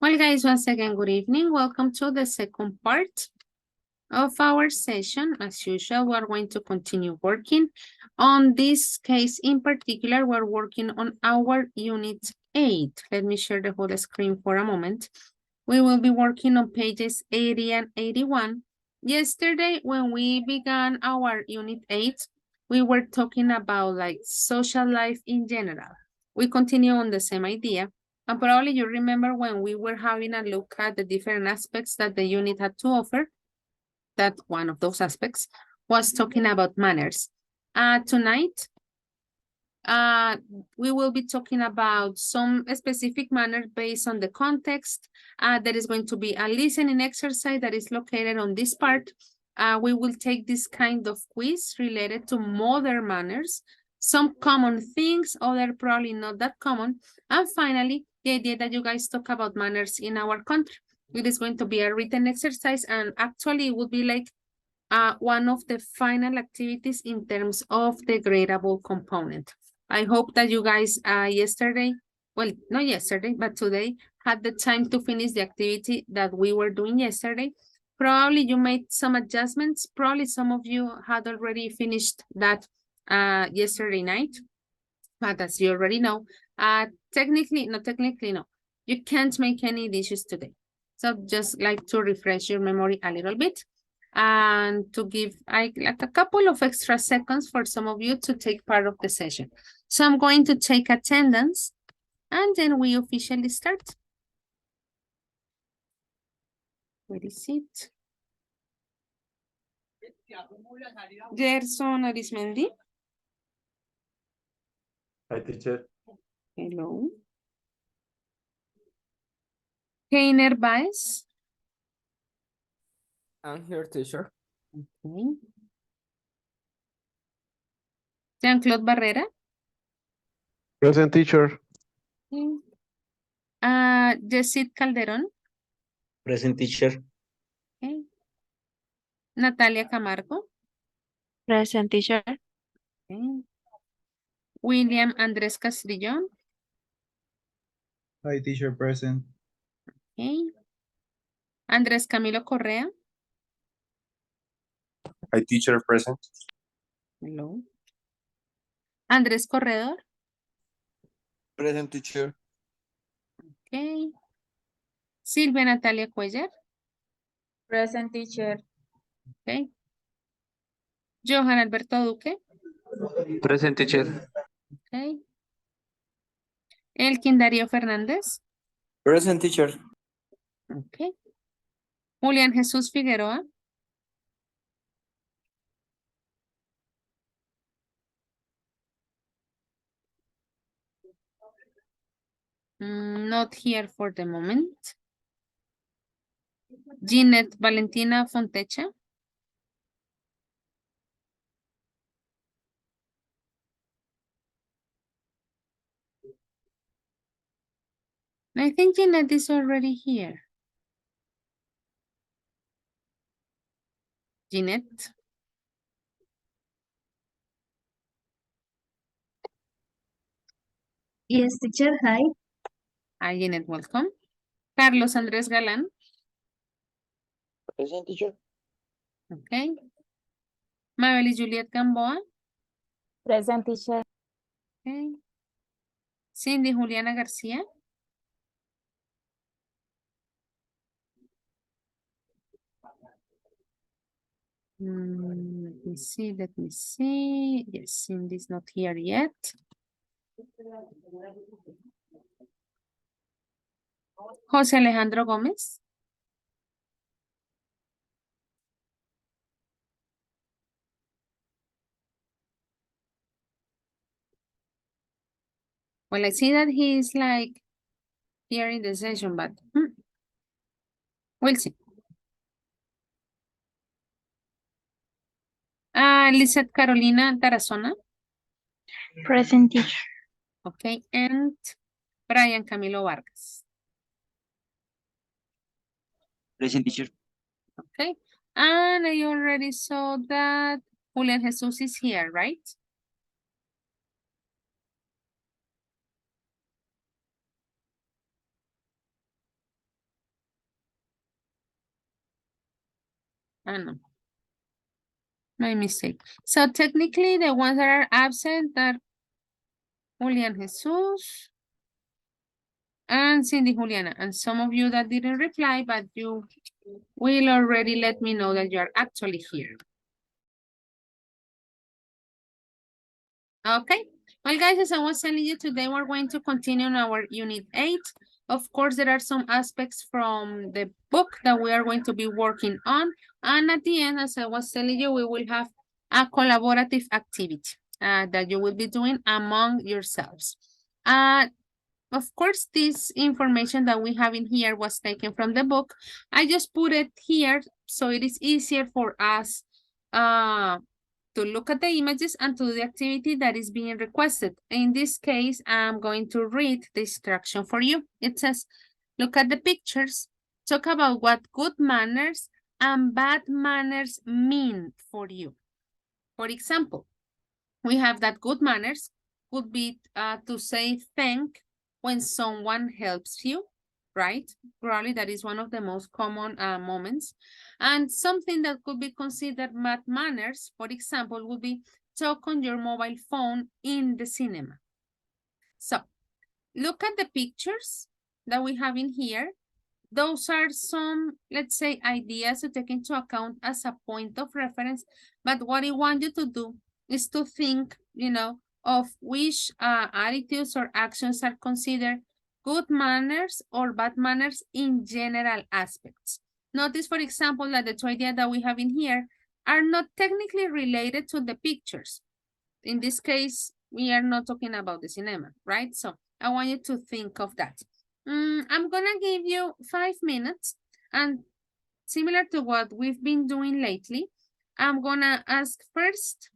Well, guys, once again, good evening. Welcome to the second part of our session. As usual, we're going to continue working. On this case in particular, we're working on our unit 8. Let me share the whole screen for a moment. We will be working on pages 80 and 81. Yesterday, when we began our unit 8, we were talking about like social life in general. We continue on the same idea. And probably you remember when we were having a look at the different aspects that the unit had to offer, that one of those aspects was talking about manners. Tonight, we will be talking about some specific manners based on the context. There is going to be a listening exercise that is located on this part. We will take this kind of quiz related to modern manners, some common things, other probably not that common. And finally, the idea that you guys talk about manners in our country. It is going to be a written exercise, and actually it would be like one of the final activities in terms of the gradable component. I hope that you guys yesterday, well, not yesterday, but today, had the time to finish the activity that we were doing yesterday. Probably you made some adjustments. Probably some of you had already finished that yesterday night. But as you already know, technically, no, you can't make any dishes today. So just like to refresh your memory a little bit and to give like a couple of extra seconds for some of you to take part of the session. So I'm going to take attendance and then we officially start. Where is it? Gerson Arismendi. Hi, teacher. Hello. Keiner Baez. I'm here, teacher. Okay. Jean-Claude Barrera. Present, teacher. Okay. Yesid Calderón. Present, teacher. Okay. Natalia Camargo. Present, teacher. Okay. William Andrés Castrillón. Hi, teacher, present. Okay. Andrés Camilo Correa. Hi, teacher, present. Hello. Andrés Corredor. Present, teacher. Okay. Silvia Natalia Cuellar. Present, teacher. Okay. Johan Alberto Duque. Present, teacher. Okay. Elkin Darío Fernández. Present, teacher. Okay. Julián Jesús Figueroa. Not here for the moment. Ginette Valentina Fontecha. I think Ginette is already here. Ginette. Yes, teacher. Hi. Hi, Ginette, welcome. Carlos Andrés Galán. Present, teacher. Okay. Mabel Juliet Gamboa. Present, teacher. Okay. Cindy Juliana García. Let me see. Yes, Cindy's not here yet. José Alejandro Gómez. Well, I see that he is like here in the session, but we'll see. Lizeth Carolina Tarazona. Present, teacher. Okay, and Brian Camilo Vargas. Present, teacher. Okay, and I already saw that Julian Jesus is here, right? No. My mistake. So technically the ones that are absent are Julian Jesus and Cindy Juliana. And some of you that didn't reply, but you will already let me know that you are actually here. Okay, Well, guys, as I was telling you, today we're going to continue on our Unit 8. Of course, there are some aspects from the book that we are going to be working on. And at the end, as I was telling you, we will have a collaborative activity that you will be doing among yourselves. Of course, this information that we have in here was taken from the book. I just put it here so it is easier for us to look at the images and to do the activity that is being requested. In this case, I'm going to read the instruction for you. It says, look at the pictures, talk about what good manners and bad manners mean for you. For example, we have that good manners could be to say thank when someone helps you, right? Probably that is one of the most common moments. And something that could be considered bad manners, for example, would be talk on your mobile phone in the cinema. So look at the pictures that we have in here. Those are some, let's say, ideas to take into account as a point of reference. But what I want you to do is to think, of which attitudes or actions are considered good manners or bad manners in general aspects. Notice, for example, that the two ideas that we have in here are not technically related to the pictures. In this case, we are not talking about the cinema, right? So I want you to think of that. I'm gonna give you 5 minutes, and similar to what we've been doing lately, I'm gonna ask first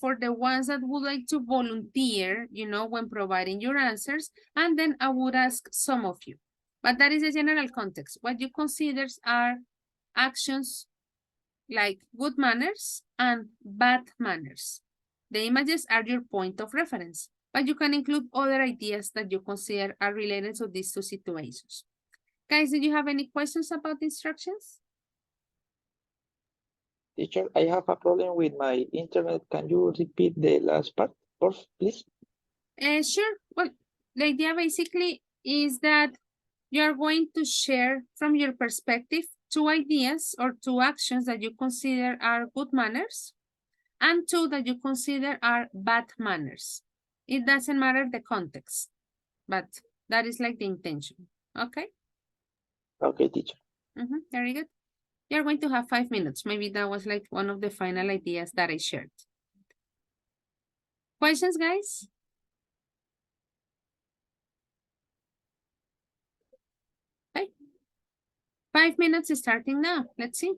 for the ones that would like to volunteer, when providing your answers, and then I would ask some of you. But that is a general context. What you consider are actions like good manners and bad manners. The images are your point of reference, but you can include other ideas that you consider are related to these two situations. Guys, do you have any questions about the instructions? Teacher, I have a problem with my internet. Can you repeat the last part, please? Sure. Well, the idea basically is that you are going to share from your perspective two ideas or two actions that you consider are good manners and two that you consider are bad manners. It doesn't matter the context, but that is like the intention. Okay? Okay, teacher. Very good. You're going to have 5 minutes. Maybe that was like one of the final ideas that I shared. Questions, guys? Okay. 5 minutes is starting now. Let's see.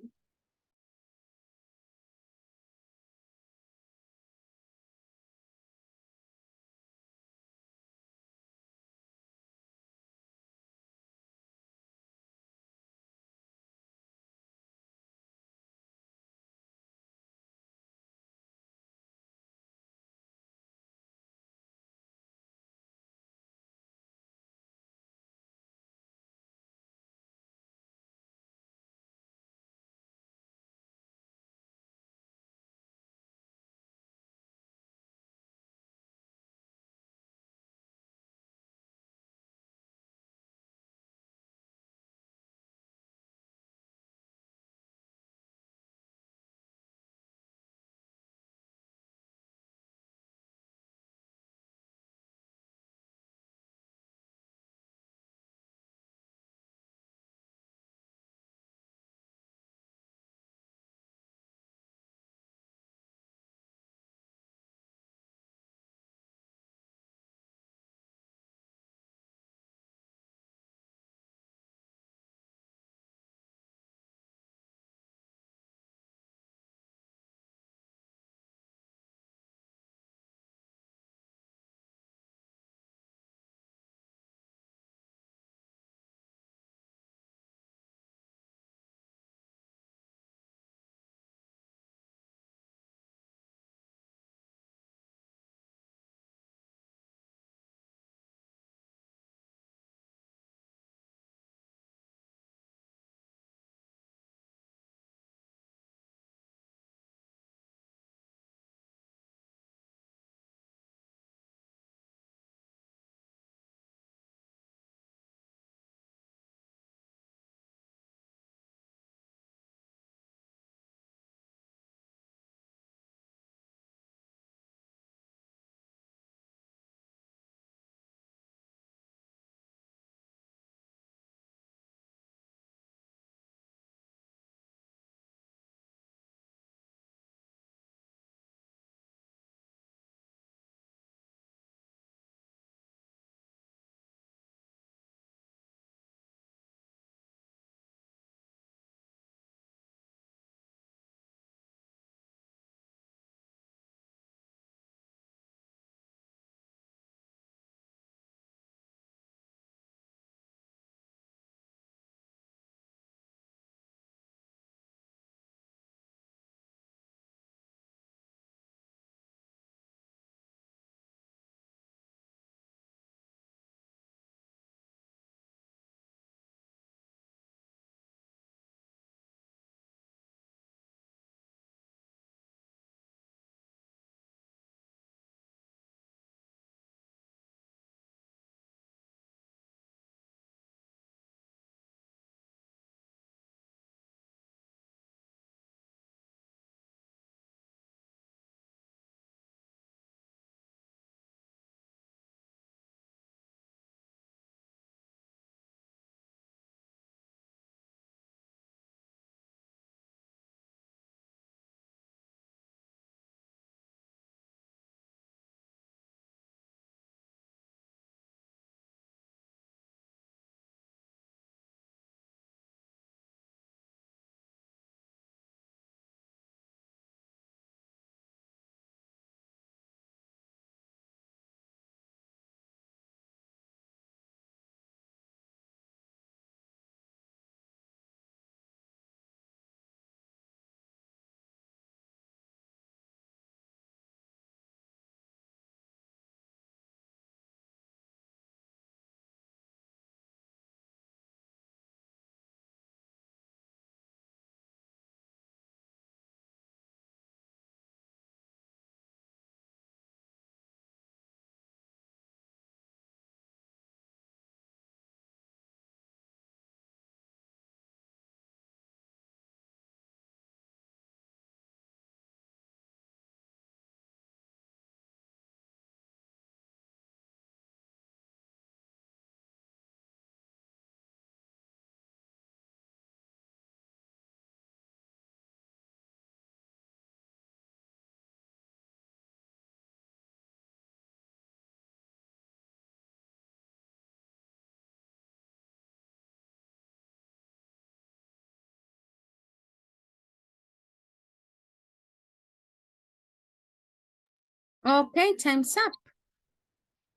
Okay, time's up.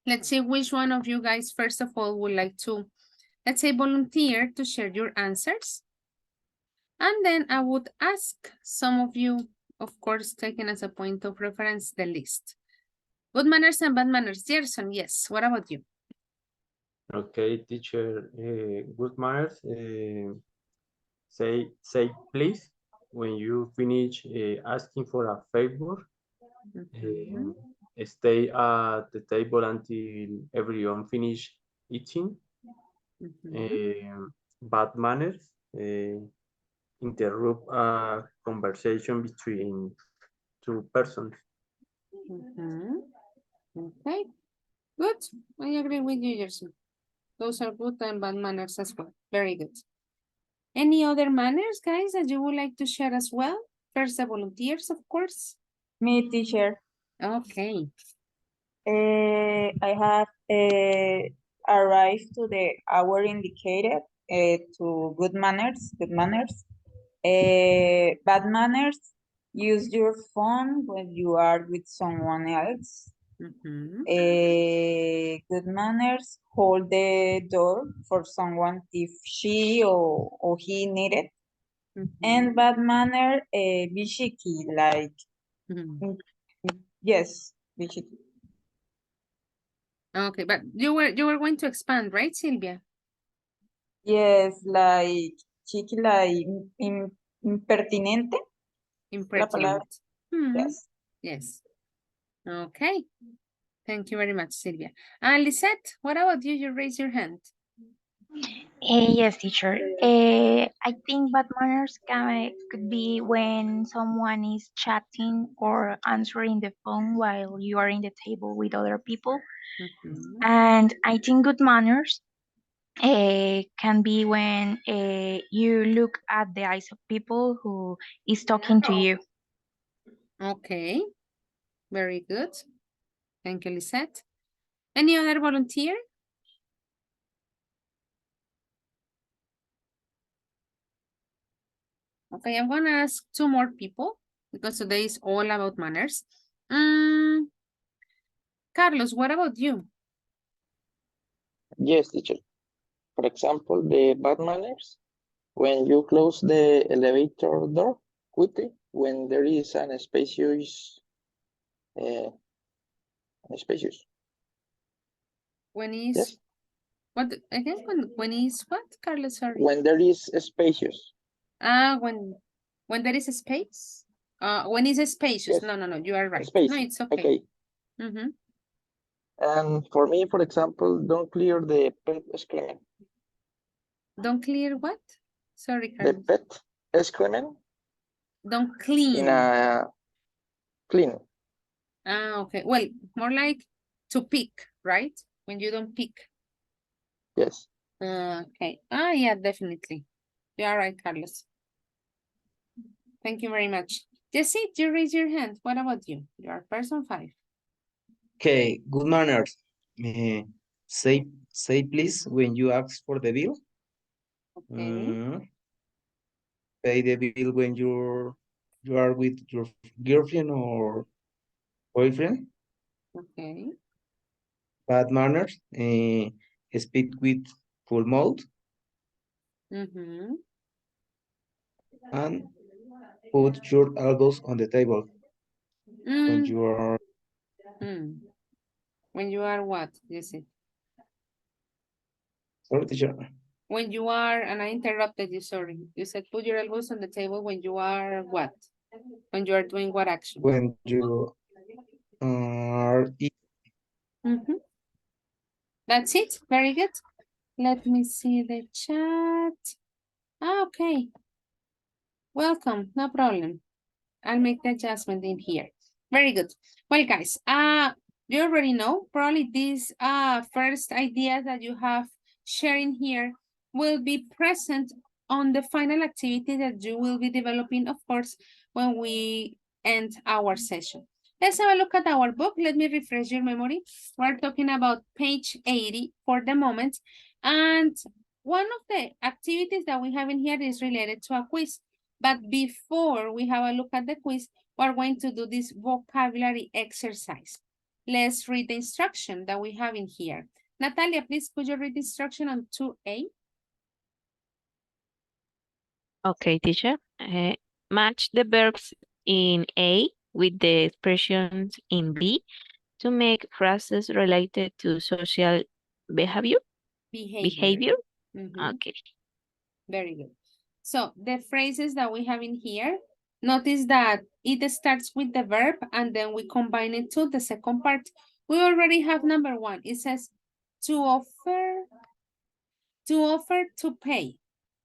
Let's see which one of you guys, first of all, would like to, let's say, volunteer to share your answers. And then I would ask some of you, of course, taking as a point of reference the list. Good manners and bad manners. Gerson, yes. What about you? Okay, teacher, good manners. Say please when you finish asking for a favor. Mhm. Stay at the table until everyone finish eating. Mhm. Bad manners. Interrupt a conversation between two persons. Mhm. Okay, good. I agree with you, Gerson. Those are good and bad manners as well. Very good. Any other manners, guys, that you would like to share as well? First, the volunteers, of course. Me, teacher. Okay. I have arrived to the hour indicated to good manners. Good manners. Bad manners. Use your phone when you are with someone else. Mhm. Good manners. Hold the door for someone if she or he need it. And Mhm. bad manner, be cheeky, like Mhm. yes, be cheeky. Okay, but you were going to expand, right, Sylvia? Yes, like cheeky, like impertinente, la palabra. Impertinent. Hmm. Yes. Yes. Okay. Thank you very much, Sylvia. Lisette, what about you? You raise your hand. Yes, teacher. I think bad manners could be when someone is chatting or answering the phone while you are in the table with other people. Mhm. And I think good manners can be when you look at the eyes of people who is talking to you. Okay. Very good. Thank you, Lisette. Any other volunteer? Okay, I'm gonna ask two more people because today is all about manners. Carlos, what about you? Yes, teacher. For example, the bad manners, when you close the elevator door quickly, when there is an uh, spacious. When is Yes, what again? When is what, Carlos? Sorry. when there is spacious. When there is a space. When is a spacious? Yes, No. You are right. No, space. it's okay. Okay. Mm-hmm. And for me, for example, don't clear the pet excrement. Don't clear what? Sorry, The Carlos. pet excrement Don't in clean. a clean. Okay. Well, more like to pick, right? When you don't pick. Yes. Okay. Yeah, definitely. You are right, Carlos. Thank you very much. Jessie, you raise your hand. What about you? You are person 5. Okay, good manners. Say please when you ask for the bill. Okay. Pay the bill when you are with your girlfriend or boyfriend. Okay. Bad manners. Speak with full mouth Mm-hmm. and put your elbows on the table when you are. When you are what, Jessie? Sorry, teacher. When you are, and I interrupted you, sorry. You said put your elbows on the table when you are what? When you are doing what action? When you are Mm-hmm. That's it. Very good. Let me see the chat. Okay. Welcome. No problem. I'll make the adjustment in here. Very good. Well, guys, you already know, probably these first ideas that you have sharing here will be present on the final activity that you will be developing, of course, when we end our session. Let's have a look at our book. Let me refresh your memory. We're talking about page 80 for the moment. And one of the activities that we have in here is related to a quiz. But before we have a look at the quiz, we're going to do this vocabulary exercise. Let's read the instruction that we have in here. Natalia, please could you read the instruction on 2A? Okay, teacher. Match the verbs in A with the expressions in B to make phrases related to social behavior. Behavior. Mhm. Okay. Very good. So the phrases that we have in here, notice that it starts with the verb and then we combine it to the second part. We already have number one. It says to offer, to pay.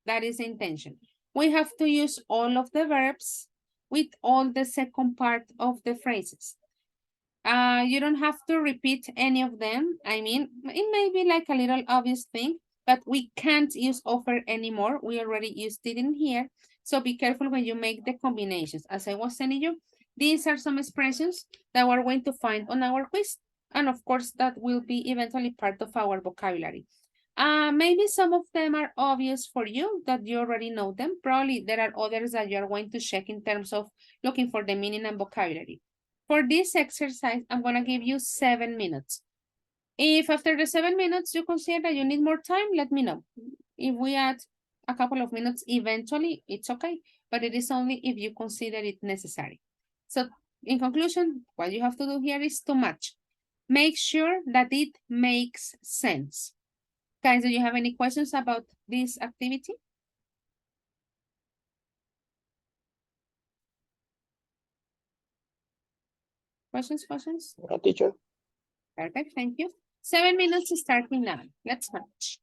That is the intention. We have to use all of the verbs with all the second part of the phrases. You don't have to repeat any of them. I mean, it may be like a little obvious thing, but we can't use offer anymore. We already used it in here. So be careful when you make the combinations. As I was telling you, these are some expressions that we're going to find on our quiz. And of course, that will be eventually part of our vocabulary. Maybe some of them are obvious for you that you already know them. Probably there are others that you are going to check in terms of looking for the meaning and vocabulary. For this exercise, I'm gonna give you 7 minutes. If after the 7 minutes you consider that you need more time, let me know. If we add a couple of minutes eventually, it's okay, but it is only if you consider it necessary. So in conclusion, what you have to do here is to match. Make sure that it makes sense. Guys, do you have any questions about this activity? Questions? No, teacher. Perfect, thank you. 7 minutes starting now. Let's match.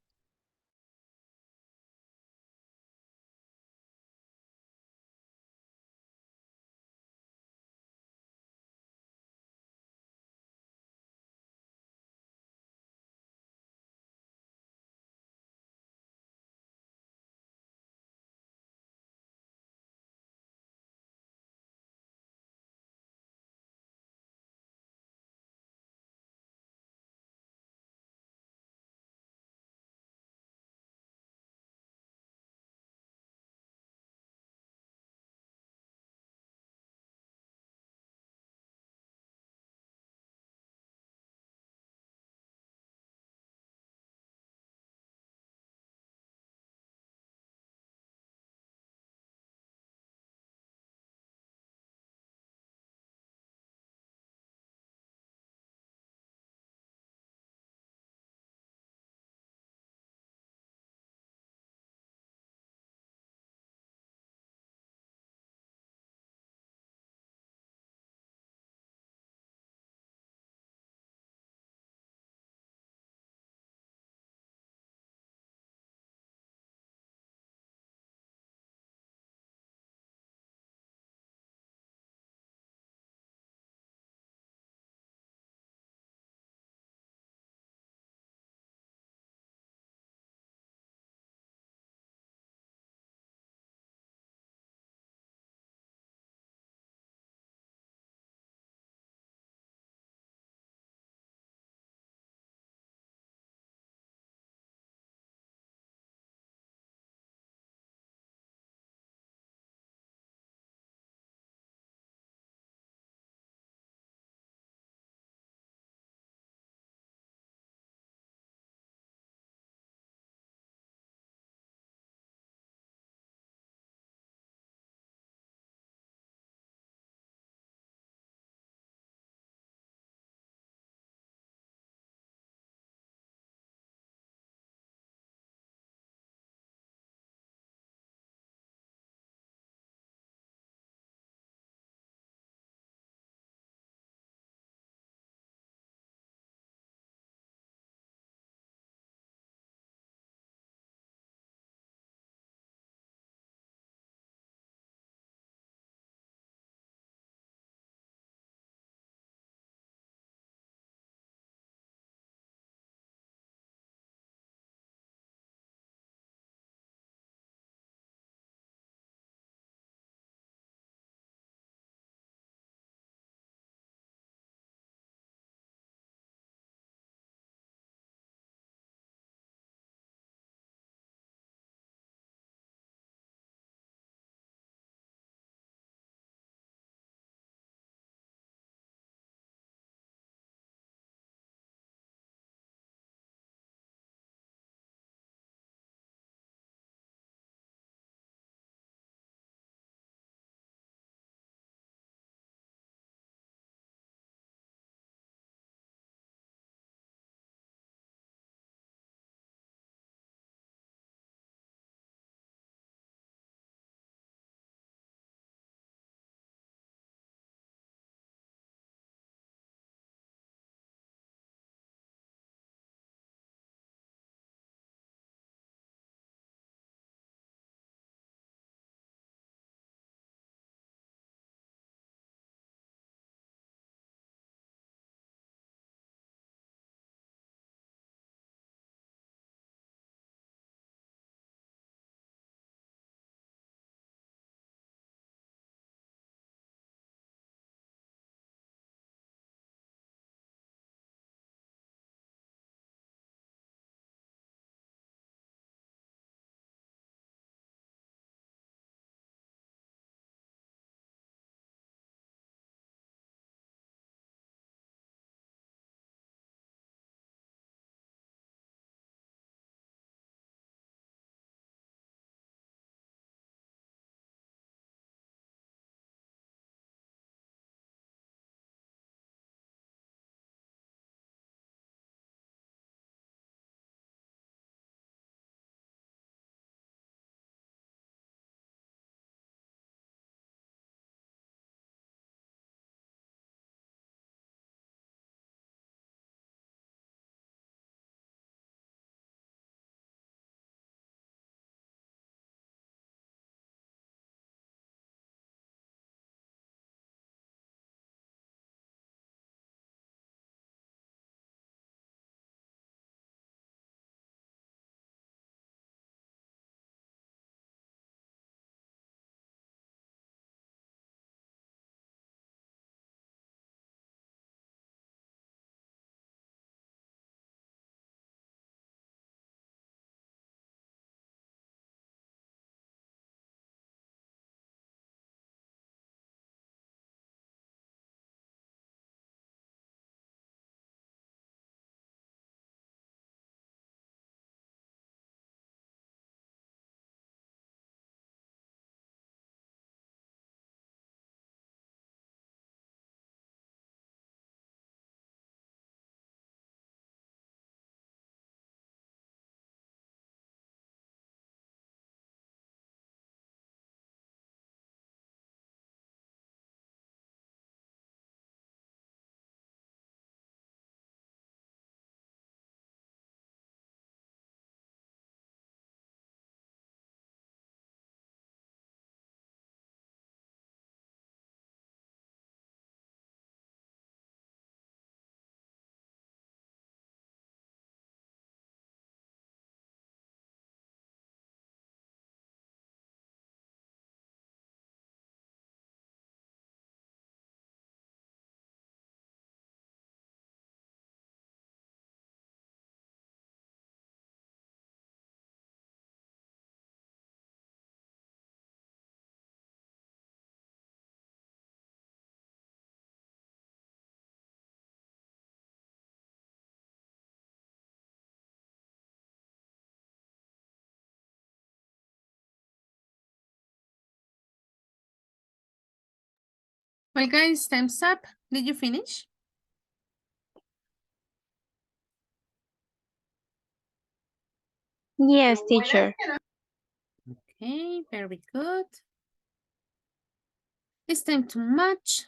Well, guys, time's up. Did you finish? Yes, teacher. Okay, very good. It's time to match.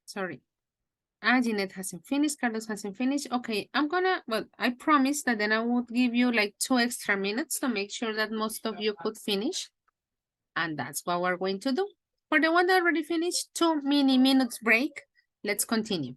Sorry. Jeanette hasn't finished. Carlos hasn't finished. Okay, well, I promised that then I would give you like 2 extra minutes to make sure that most of you could finish. And that's what we're going to do. For the one that already finished, 2 mini minutes break. Let's continue.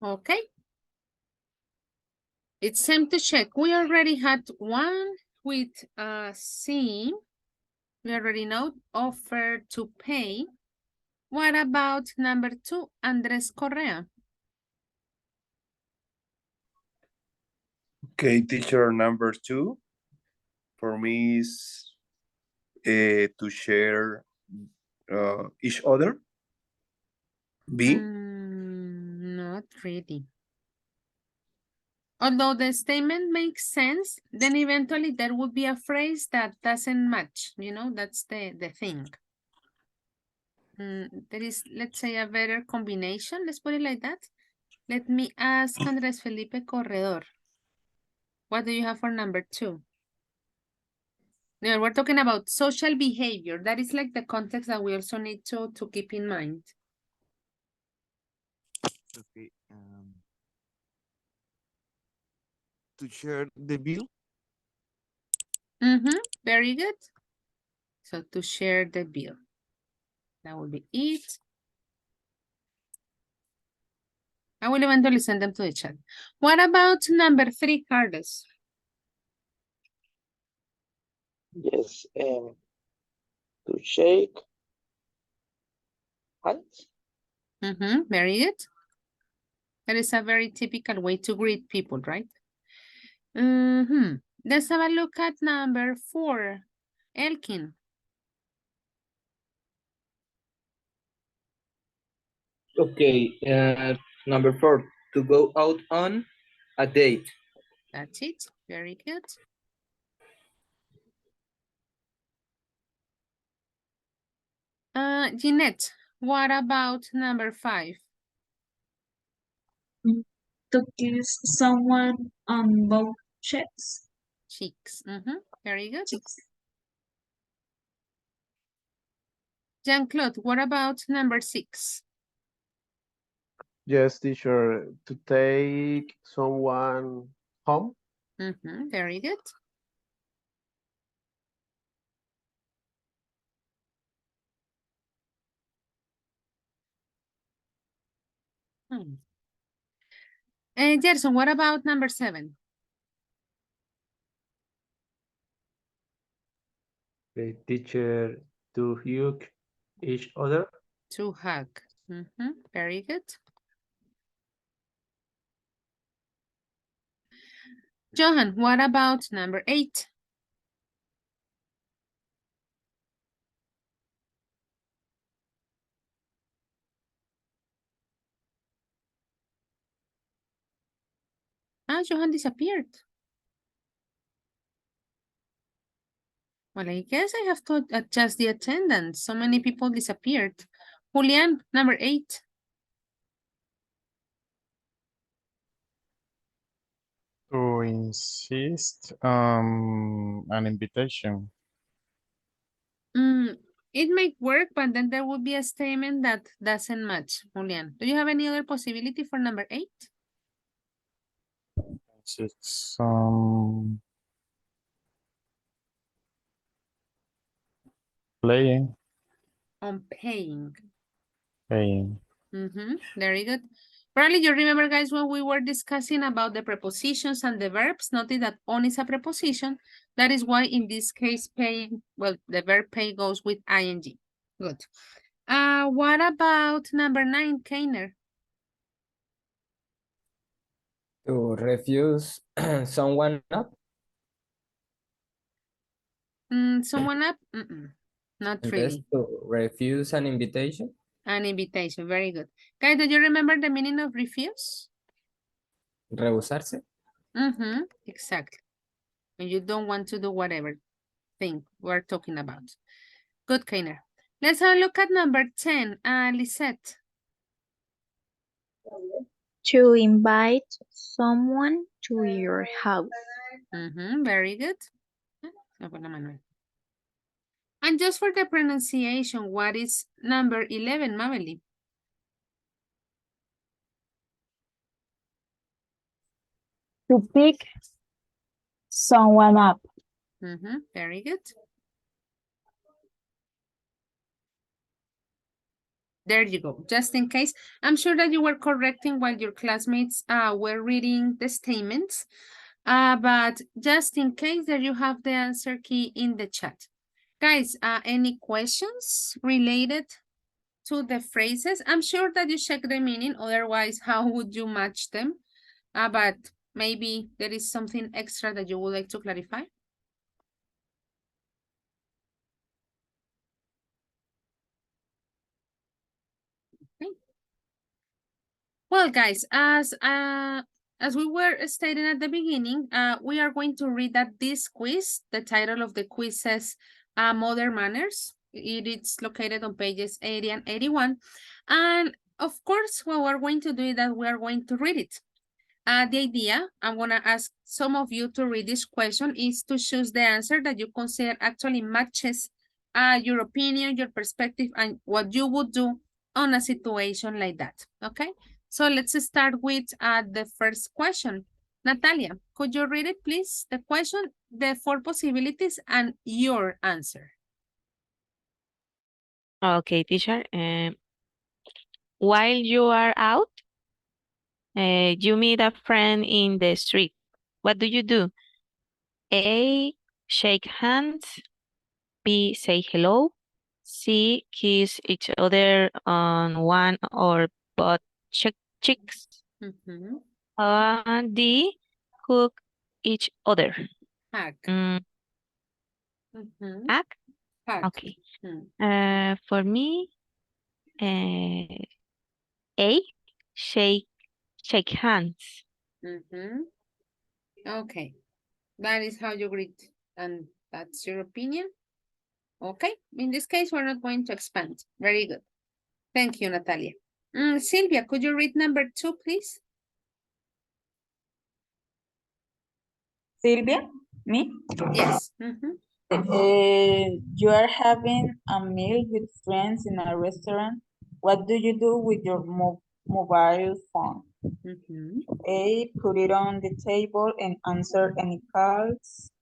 Okay. It's time to check. We already had one with C. We already know offer to pay. What about number 2, Andres Correa? Okay, teacher number 2 for me is to share each other. B. Not really. Although the statement makes sense, then eventually there would be a phrase that doesn't match. You know, that's the thing. There is, let's say, a better combination. Let's put it like that. Let me ask Andres Felipe Corredor. What do you have for number 2? Yeah, we're talking about social behavior. That is like the context that we also need to keep in mind. Okay. To share the bill. Very good. So to share the bill. That will be it. I will eventually send them to the chat. What about number 3, Carlos? Yes, to shake hands. Very good. That is a very typical way to greet people, right? Let's have a look at number 4. Elkin. Okay, number 4, to go out on a date. That's it. Very good. Jeanette, what about number 5? To kiss someone on both cheeks. Cheeks. Very good. Cheeks. Jean-Claude, what about number 6? Yes, teacher, to take someone home. Very good. Gerson, what about number 7? The teacher, to hug each other. To hug. Very good. Johan, what about number 8? Johan disappeared. Well, I guess I have to adjust the attendance. So many people disappeared. Julian, number 8. To insist an invitation. It might work, but then there would be a statement that doesn't match. Julian, do you have any other possibility for number 8? It's playing. On paying. Paying. Very good. Probably you remember, guys, when we were discussing about the prepositions and the verbs, notice that on is a preposition. That is why in this case, paying, well, the verb pay goes with ing. Good. What about number 9, Keiner? To refuse someone up. Someone up? Not really. To refuse an invitation. An invitation, very good. Guys, do you remember the meaning of refuse? Rehusarse. Exactly. When you don't want to do whatever thing we're talking about. Good, Keiner. Let's have a look at number 10, Lisette. To invite someone to your house. Very good. And just for the pronunciation, what is number 11, Mabeli? To pick someone up. Very good. There you go. Just in case, I'm sure that you were correcting while your classmates were reading the statements. But just in case, there you have the answer key in the chat. Guys, any questions related to the phrases? I'm sure that you check the meaning. Otherwise, how would you match them? But maybe there is something extra that you would like to clarify. Okay. Well, guys, as we were stating at the beginning, we are going to read that this quiz, the title of the quiz says Modern Manners. It is located on pages 80 and 81. And of course, what we're going to do is that we are going to read it. The idea, I'm going to ask some of you to read this question, is to choose the answer that you consider actually matches your opinion, your perspective, and what you would do on a situation like that, okay? So let's start with the first question. Natalia, could you read it, please? The question, the four possibilities and your answer. Okay, teacher. While you are out, you meet a friend in the street. What do you do? A, shake hands. B, say hello. C, kiss each other on one or both cheeks. Mhm. D, hug each other. Hug. Mm, Mhm. hug? Hug. Okay. Mm. For me, A, shake hands. Mhm. Okay. That is how you greet, and that's your opinion. Okay. In this case, we're not going to expand. Very good. Thank you, Natalia. Sylvia, could you read number 2, please? Sylvia, me? Yes. Mhm. You are having a meal with friends in a restaurant. What do you do with your mobile phone? Mhm. A, put it on the table and answer any calls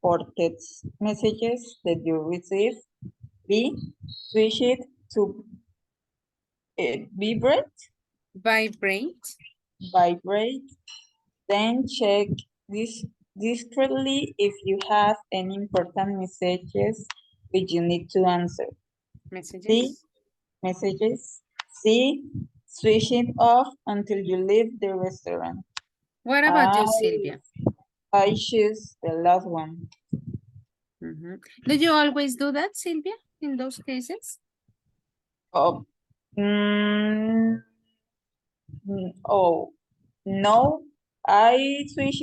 or text messages that you receive. B, switch it to Vibrate. vibrate. Then check this discreetly if you have any important messages which you need to answer. C, Messages. messages. C, switch it off until you leave the restaurant. What about I, you, Sylvia? I choose the last one. Mhm. Do you always do that, Sylvia, in those cases? Oh, mm, oh, no, I switch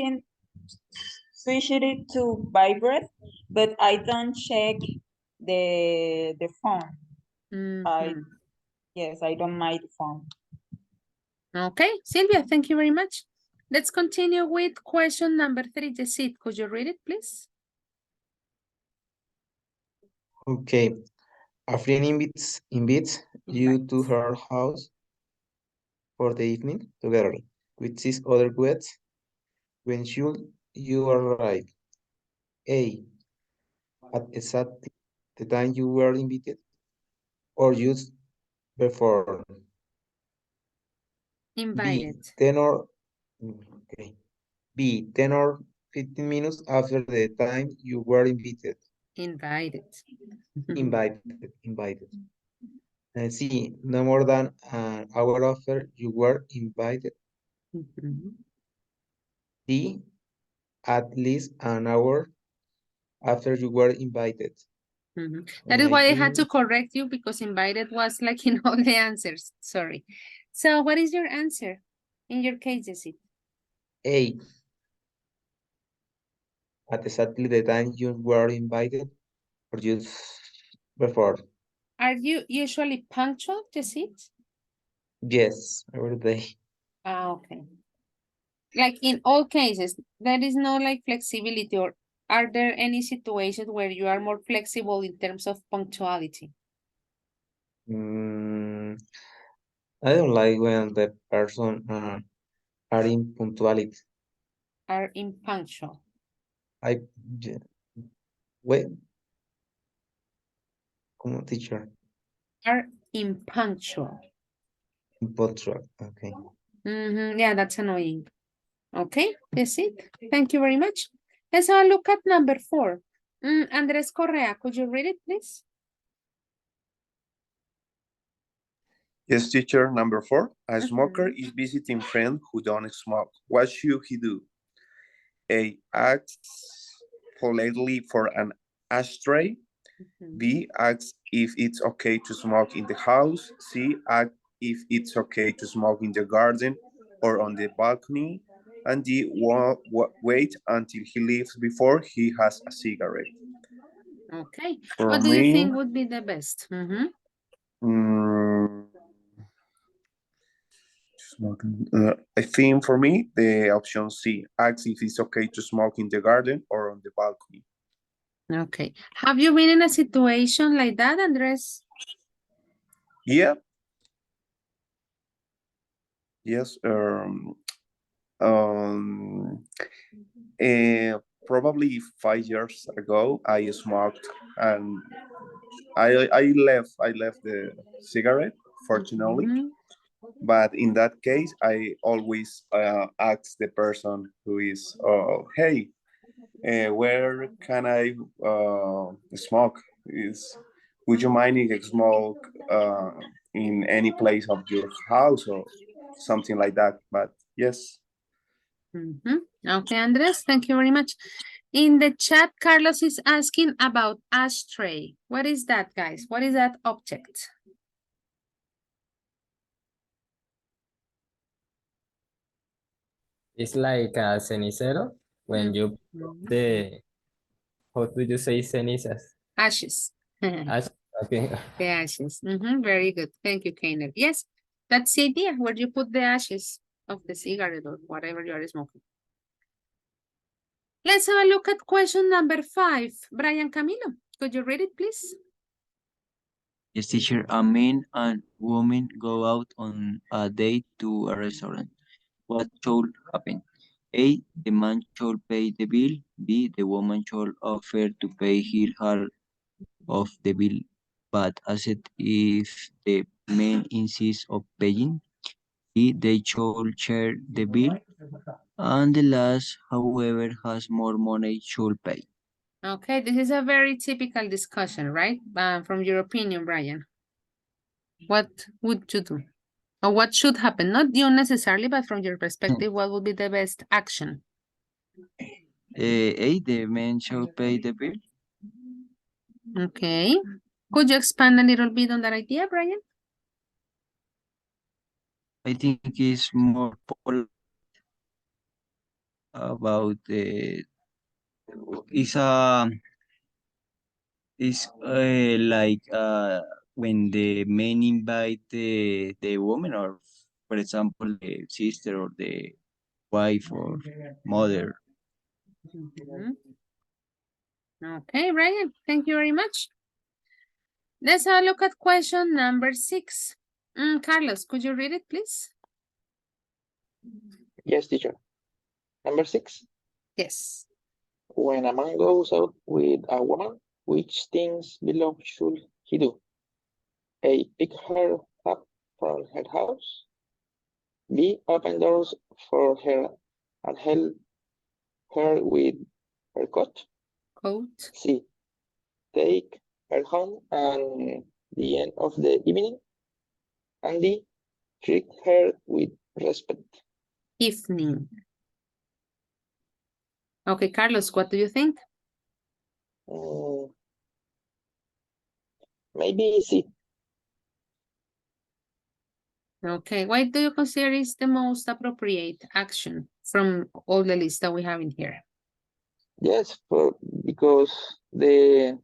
it to vibrate, but I don't check the phone. I Mhm. Yes, I don't mind the phone. Okay, Sylvia, thank you very much. Let's continue with question number 3. Jessit, could you read it, please? Okay. A friend invites you to her house for the evening together with six other guests. When should you arrive? A, at exactly the time you were invited, or just before? B, Invited. 10 or okay. B, 10 or 15 minutes after the time you were invited. Invited. Invited. And C, no more than an hour after you were invited. Mhm. D, at least an hour after you were invited. Mhm. That And is I why I had to think correct you, because invited was like in all the answers. Sorry. So what is your answer in your case, Jessit? A, at exactly the time you were invited, or just before. Are you usually punctual, Jessit? Yes, every day. Ah, okay. Like in all cases, there is no like flexibility, or are there any situations where you are more flexible in terms of punctuality? Mm, I don't like when the person are in punctuality. Are impunctual? I wait, como teacher, Are impunctual? punctual. Okay. Yeah, that's annoying. Okay, that's it. Thank you very much. Let's have a look at number 4. Andres Correa, could you read it, please? Yes, teacher. Number 4. A smoker is visiting friend who don't smoke. What should he do? A. Asks politely for an ashtray. B. Asks if it's okay to smoke in the house. C. Asks if it's okay to smoke in the garden or on the balcony. And D. Wait until he leaves before he has a cigarette. Okay, For what do you me, think would be the best? mm, I think for me, the option C, asks if it's okay to smoke in the garden or on the balcony. Okay, have you been in a situation like that, Andres? Yeah. Yes. Um, probably 5 years ago, I smoked, and I left the cigarette, fortunately. Mhm. But in that case, I always ask the person who is, hey, where can I smoke? Would you mind if I smoke in any place of your house or something like that? But yes. Mhm. Okay, Andres, thank you very much. In the chat, Carlos is asking about ashtray. What is that, guys? What is that object? It's like a cenicero when you put Mhm. the, how do you say cenizas? Ashes. Ash, okay. The ashes. Very good. Thank you, Kainer. Yes, that's the idea, where you put the ashes of the cigarette or whatever you are smoking. Let's have a look at question number 5. Brian Camilo, could you read it, please? Yes, teacher, a man and woman go out on a date to a restaurant. What should happen? A, the man should pay the bill. B, the woman should offer to pay her of the bill, but accept if the man insists of paying. C, they should share the bill. And the last, whoever has more money should pay. Okay, this is a very typical discussion, right? From your opinion, Brian. What would you do? Or what should happen? Not you necessarily, but from your perspective, what would be the best action? A, the man should pay the bill. Okay. Could you expand a little bit on that idea, Brian? I think it's more about it's a it's like when the men invite the woman, or for example the sister or the wife or mother. Mhm. Okay, Brian, thank you very much. Let's have a look at question number 6. Carlos, could you read it, please? Yes, teacher. Number 6. Yes. When a man goes out with a woman, which things below should he do? A, pick her up from her house. B, open doors for her and help her with her coat. Coat. C, take her home and the end of the evening. And D, treat her with respect. Evening. Okay, Carlos, what do you think? Maybe C. Okay, why do you consider is the most appropriate action from all the list that we have in here? Yes, because at the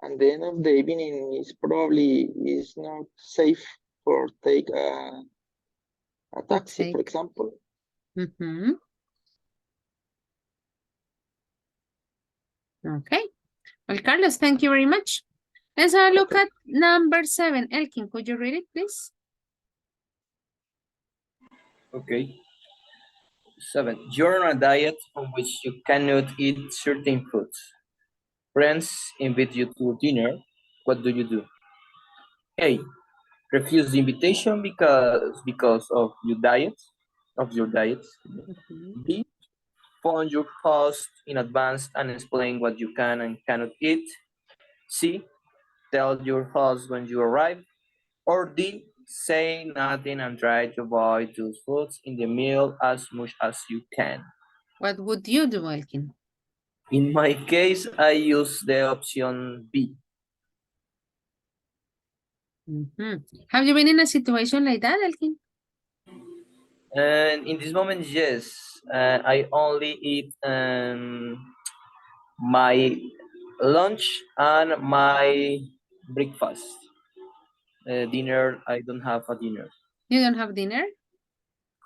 end of the evening is probably is not safe for take a taxi, for example. Okay. Well, Carlos, thank you very much. Let's have a look at number 7. Elkin, could you read it, please? Okay. 7. You're on a diet on which you cannot eat certain foods. Friends invite you to dinner. What do? A. Refuse the invitation because of your diet. B. Phone your host in advance and explain what you can and cannot eat. C. Tell your host when you arrive. Or D. Say nothing and try to avoid those foods in the meal as much as you can. What would you do, Elkin? In my case, I use the option B. Have you been in a situation like that, Elkin? And in this moment, yes, I only eat my lunch and my breakfast. Dinner, I don't have a dinner. You don't have dinner?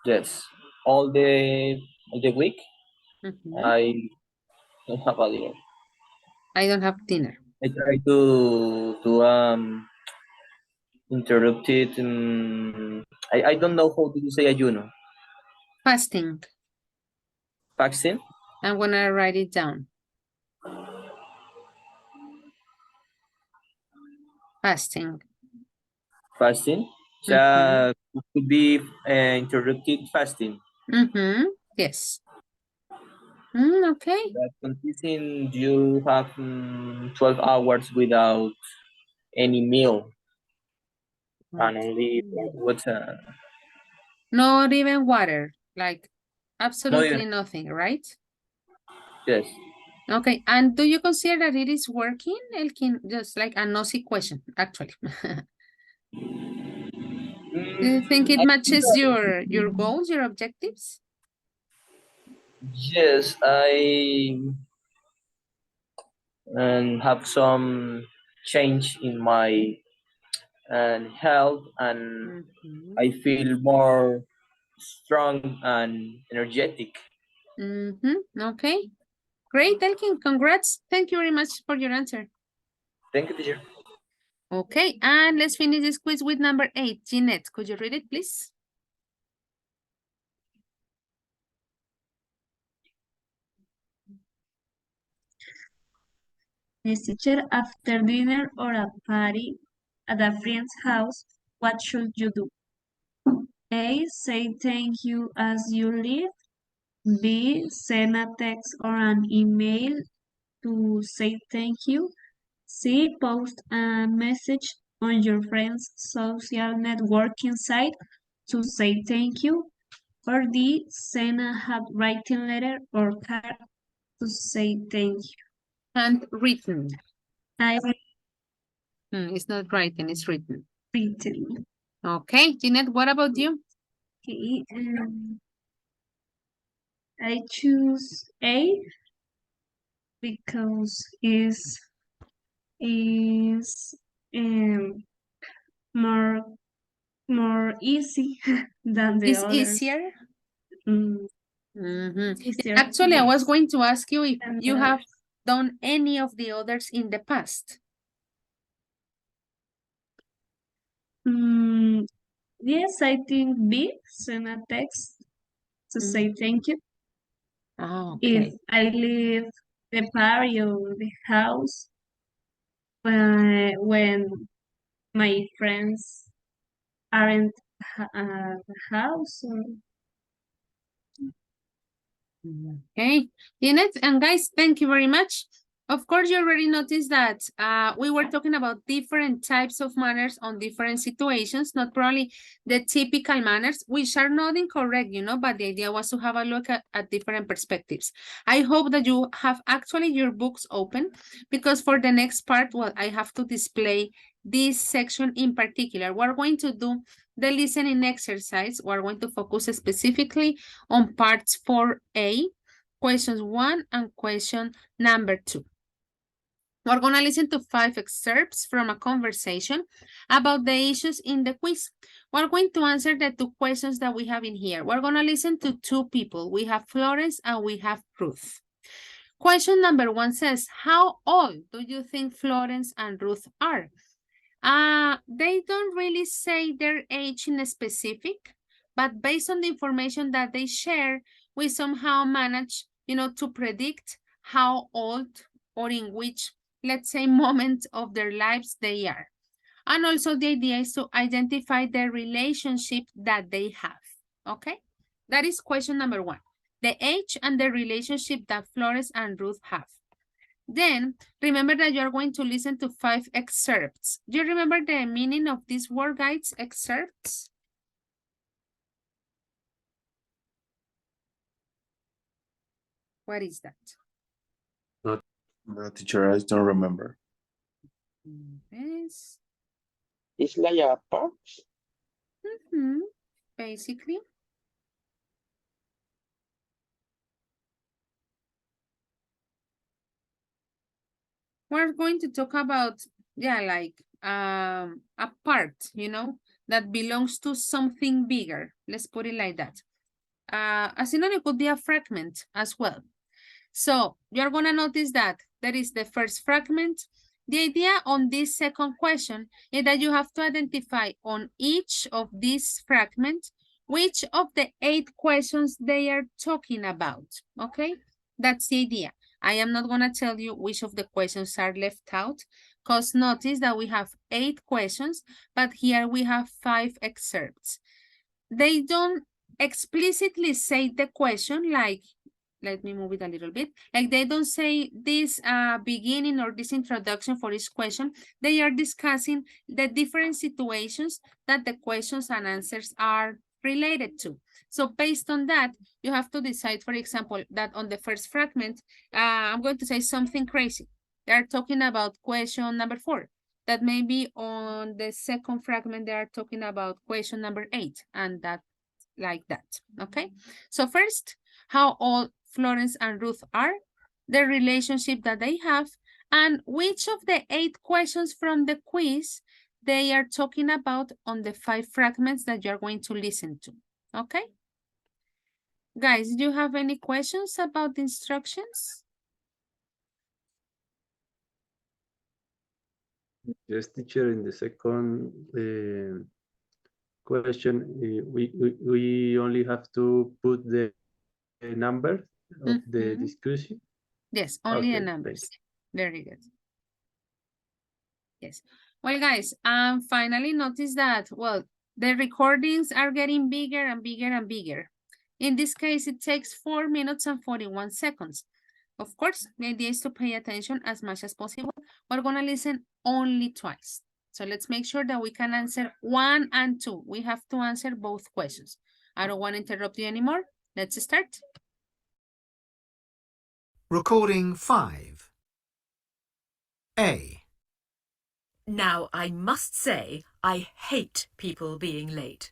Yes, all the week, I don't have a dinner. I don't have dinner. I try to interrupt it. I don't know how do you say ayuno. Fasting. Fasting? I'm gonna write it down. Fasting. Fasting. Mhm. Could be interrupted fasting. Yes. Okay. That consists in you have 12 hours without any meal and only what's Not even water, like not absolutely even, nothing, right? yes. Okay, and do you consider that it is working, Elkin? Just like a nosy question, actually. Do you think it I think matches that, your goals, your objectives? yes, I have some change in my health, and I feel more strong and energetic. Okay, great, Elkin. Congrats. Thank you very much for your answer. Thank you, teacher. Okay, and let's finish this quiz with number 8. Jeanette, could you read it, please? Yes, teacher, after dinner or a party at a friend's house, what should you do? A. Say thank you as you leave. B. Send a text or an email to say thank you. C. Post a message on your friend's social networking site to say thank you. Or D. Send a handwritten letter or card to say thank you. Handwritten. I It's not written, it's written. written. Okay, Jeanette, what about you? Okay, I choose A because is um more easy than the It's others. easier? Easier, Actually, I was yes. going to ask you if Than the you have others. done any of the others in the past. Yes, I think B, send a text to say thank you. If Okay. I leave the party or the house when my friends aren't at the house. Or... Okay, Jeanette, and guys, thank you very much. Of course, you already noticed that we were talking about different types of manners on different situations, not probably the typical manners, which are not incorrect, you know, but the idea was to have a look at different perspectives. I hope that you have actually your books open, because for the next part, well, I have to display this section in particular. We're going to do the listening exercise. We're going to focus specifically on parts 4A, questions 1 and question number 2. We're going to listen to 5 excerpts from a conversation about the issues in the quiz. We're going to answer the 2 questions that we have in here. We're going to listen to 2 people. We have Florence and we have Ruth. Question number 1 says, how old do you think Florence and Ruth are? They don't really say their age in specific, but based on the information that they share, we somehow manage, you know, to predict how old or in which, let's say, moment of their lives they are. And also the idea is to identify the relationship that they have, okay? That is question number 1, the age and the relationship that Flores and Ruth have. Then remember that you're going to listen to 5 excerpts. Do you remember the meaning of these word guides, excerpts? What is that? No, teacher, I don't remember. Yes. It's like a part. Basically. We're going to talk about, yeah, like a part, you know, that belongs to something bigger. Let's put it like that. A synonym could be a fragment as well. So you're going to notice that there is the first fragment. The idea on this second question is that you have to identify on each of these fragments which of the 8 questions they are talking about, okay? That's the idea. I am not going to tell you which of the questions are left out, because notice that we have 8 questions, but here we have 5 excerpts. They don't explicitly say the question, like, let me move it a little bit. Like they don't say this beginning or this introduction for each question. They are discussing the different situations that the questions and answers are related to. So based on that, you have to decide, for example, that on the first fragment, I'm going to say something crazy. They're talking about question number 4. That maybe on the second fragment, they are talking about question number 8, and that like that, okay? So first, how old Florence and Ruth are, the relationship that they have, and which of the 8 questions from the quiz they are talking about on the 5 fragments that you're going to listen to, okay? Guys, do you have any questions about the instructions? Yes, teacher, in the second question, we only have to put the number of the discussion. Yes, only the Okay, numbers. thank Very good. Yes. Well, guys, finally notice that, well, the recordings are getting bigger and bigger and bigger. In this case, it takes 4 minutes and 41 seconds. Of course, the idea is to pay attention as much as possible. We're going to listen only twice. So let's make sure that we can answer 1 and 2. We have to answer both questions. I don't want to interrupt you anymore. Let's start. Recording 5. A. Now, I must say, I hate people being late.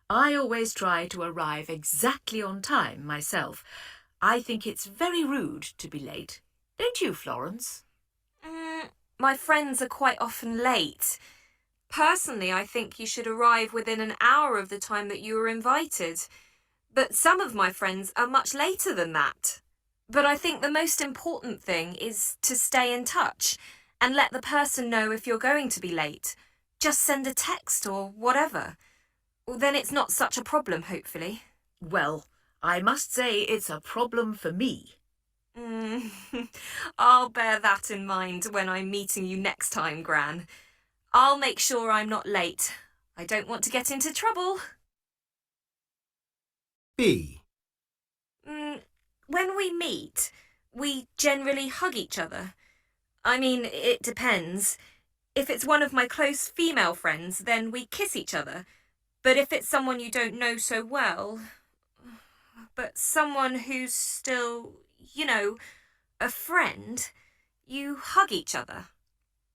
I always try to arrive exactly on time myself. I think it's very rude to be late. Don't you, Florence? My friends are quite often late. Personally, I think you should arrive within an hour of the time that you were invited. But some of my friends are much later than that. But I think the most important thing is to stay in touch and let the person know if you're going to be late. Just send a text or whatever. Then it's not such a problem, hopefully. Well, I must say it's a problem for me. I'll bear that in mind when I'm meeting you next time, Gran. I'll make sure I'm not late. I don't want to get into trouble. B. When we meet, we generally hug each other. I mean, it depends. If it's one of my close female friends, then we kiss each other. But if it's someone you don't know so well, but someone who's still, you know, a friend, you hug each other.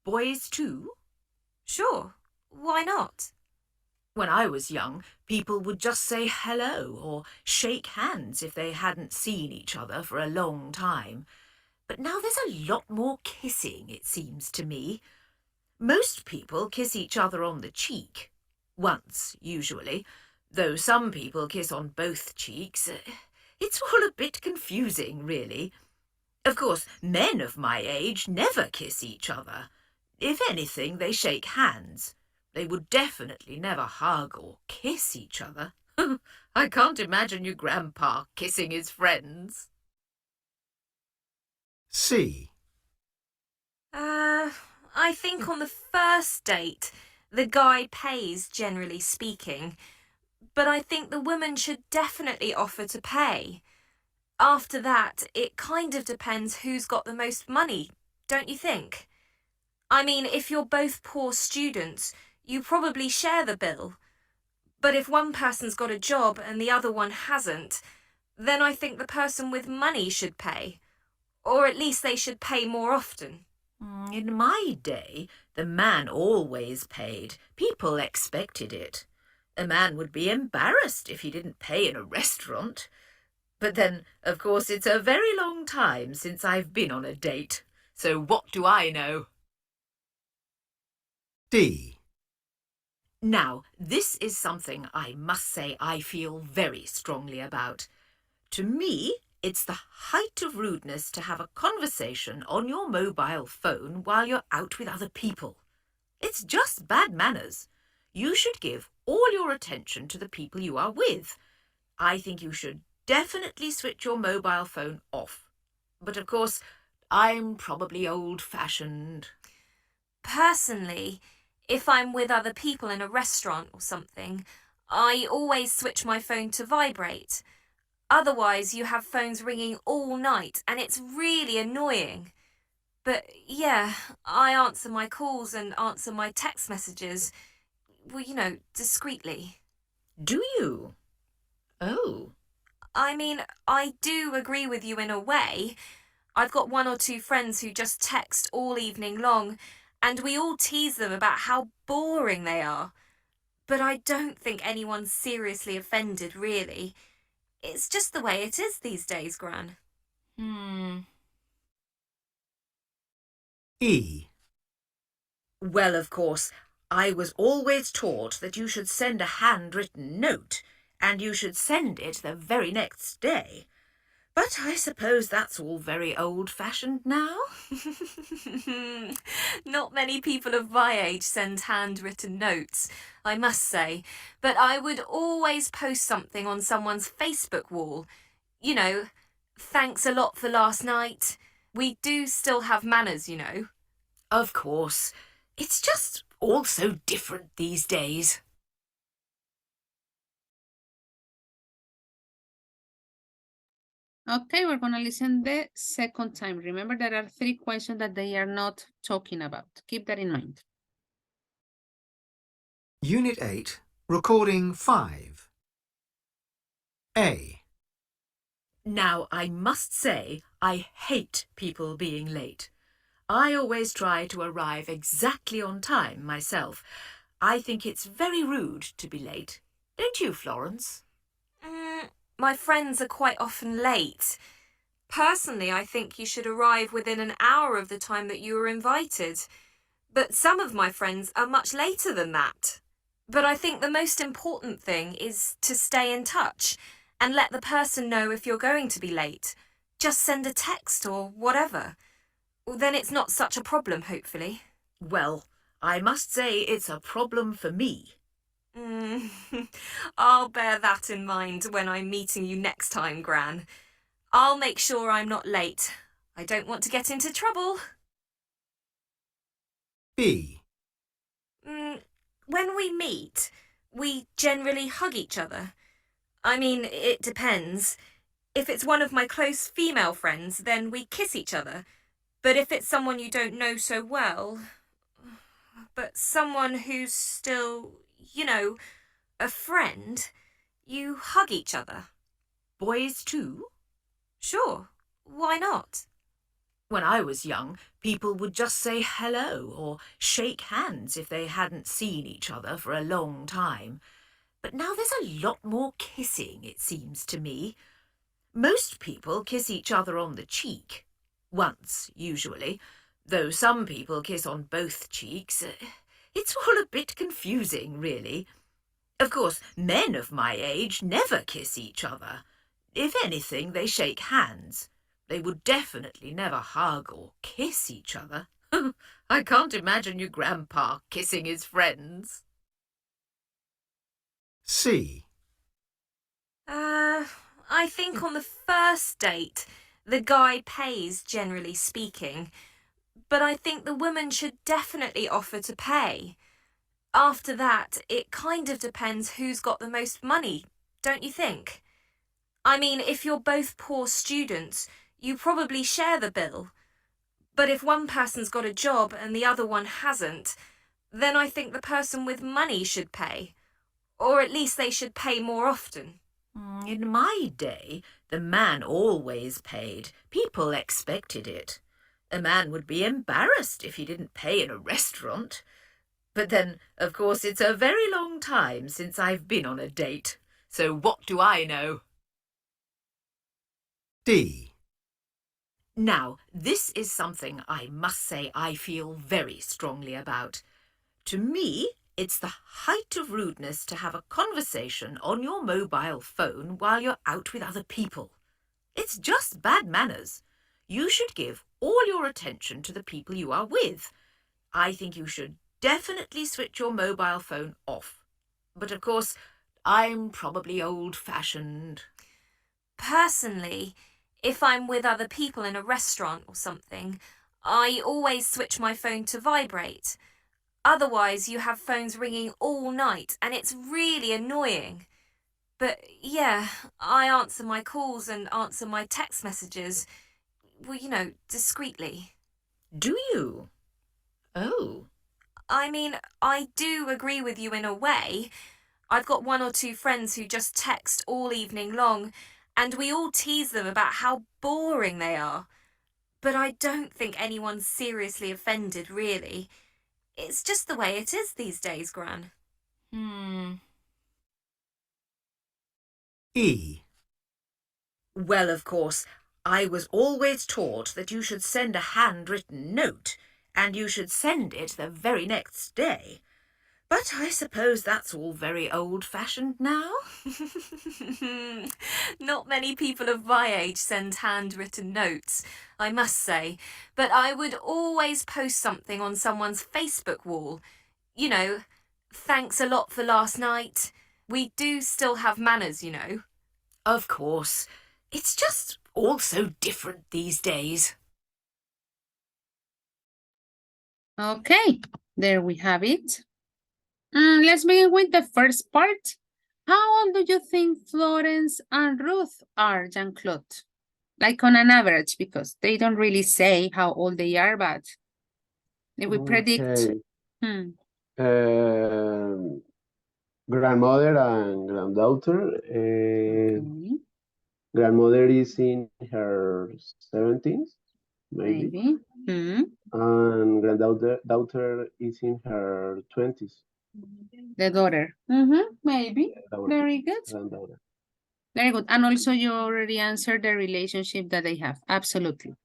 Boys too? Sure. Why not? When I was young, people would just say hello or shake hands if they hadn't seen each other for a long time. But now there's a lot more kissing, it seems to me. Most people kiss each other on the cheek. Once, usually. Though some people kiss on both cheeks. It's all a bit confusing, really. Of course, men of my age never kiss each other. If anything, they shake hands. They would definitely never hug or kiss each other. I can't imagine your grandpa kissing his friends. C. I think on the first date, the guy pays, generally speaking. But I think the woman should definitely offer to pay. After that, it kind of depends who's got the most money, don't you think? I mean, if you're both poor students, you probably share the bill. But if one person's got a job and the other one hasn't, then I think the person with money should pay. Or at least they should pay more often. In my day, the man always paid. People expected it. A man would be embarrassed if he didn't pay in a restaurant. But then, of course, it's a very long time since I've been on a date. So what do I know? D. Now, this is something I must say I feel very strongly about. To me, it's the height of rudeness to have a conversation on your mobile phone while you're out with other people. It's just bad manners. You should give all your attention to the people you are with. I think you should definitely switch your mobile phone off. But of course, I'm probably old-fashioned. Personally, if I'm with other people in a restaurant or something, I always switch my phone to vibrate. Otherwise, you have phones ringing all night and it's really annoying. But yeah, I answer my calls and answer my text messages, well, discreetly. Do you? Oh. I mean, I do agree with you in a way. I've got 1 or 2 friends who just text all evening long, and we all tease them about how boring they are. But I don't think anyone's seriously offended, really. It's just the way it is these days, Gran. E. Well, of course, I was always taught that you should send a handwritten note, and you should send it the very next day. But I suppose that's all very old-fashioned now. Not many people of my age send handwritten notes, I must say. But I would always post something on someone's Facebook wall. You know, thanks a lot for last night. We do still have manners, you know. Of course. It's just all so different these days. Okay, we're going to listen the second time. Remember, there are 3 questions that they are not talking about. Keep that in mind. Unit 8, Recording 5. A. Now, I must say, I hate people being late. I always try to arrive exactly on time myself. I think it's very rude to be late. Don't you, Florence? My friends are quite often late. Personally, I think you should arrive within an hour of the time that you were invited. But some of my friends are much later than that. But I think the most important thing is to stay in touch and let the person know if you're going to be late. Just send a text or whatever. Then it's not such a problem, hopefully. Well, I must say it's a problem for me. I'll bear that in mind when I'm meeting you next time, Gran. I'll make sure I'm not late. I don't want to get into trouble. B. When we meet, we generally hug each other. I mean, it depends. If it's one of my close female friends, then we kiss each other. But if it's someone you don't know so well, but someone who's still, a friend, you hug each other. Boys too? Sure, why not? When I was young, people would just say hello or shake hands if they hadn't seen each other for a long time. But now there's a lot more kissing, it seems to me. Most people kiss each other on the cheek. Once, usually. Though some people kiss on both cheeks. It's all a bit confusing, really. Of course, men of my age never kiss each other. If anything, they shake hands. They would definitely never hug or kiss each other. I can't imagine your grandpa kissing his friends. C. I think on the first date, the guy pays, generally speaking. But I think the woman should definitely offer to pay. After that, it kind of depends who's got the most money, don't you think? I mean, if you're both poor students, you probably share the bill. But if one person's got a job and the other one hasn't, then I think the person with money should pay. Or at least they should pay more often. In my day, the man always paid. People expected it. A man would be embarrassed if he didn't pay in a restaurant. But then, of course, it's a very long time since I've been on a date. So what do I know? D. Now, this is something I must say I feel very strongly about. To me, it's the height of rudeness to have a conversation on your mobile phone while you're out with other people. It's just bad manners. You should give all your attention to the people you are with. I think you should definitely switch your mobile phone off. But of course, I'm probably old-fashioned. Personally, If I'm with other people in a restaurant or something, I always switch my phone to vibrate. Otherwise, you have phones ringing all night and it's really annoying. But yeah, I answer my calls and answer my text messages, well, you know, discreetly. Do you? Oh. I mean, I do agree with you in a way. I've got one or two friends who just text all evening long, and we all tease them about how boring they are. But I don't think anyone's seriously offended, really. It's just the way it is these days, Gran. E. Well, of course, I was always taught that you should send a handwritten note, and you should send it the very next day. But I suppose that's all very old-fashioned now. Not many people of my age send handwritten notes, I must say, but I would always post something on someone's Facebook wall. You know, thanks a lot for last night. We do still have manners, you know. Of course. It's just all so different these days. Okay, there we have it. Let's begin with the first part. How old do you think Florence and Ruth are, Jean-Claude? Like on an average, because they don't really say how old they are, but if we predict. Grandmother and granddaughter. Grandmother is in her 70s, maybe. And daughter is in her 20s. The daughter. Maybe. Very good. Granddaughter. Very good. And also you already answered the relationship that they have. Absolutely.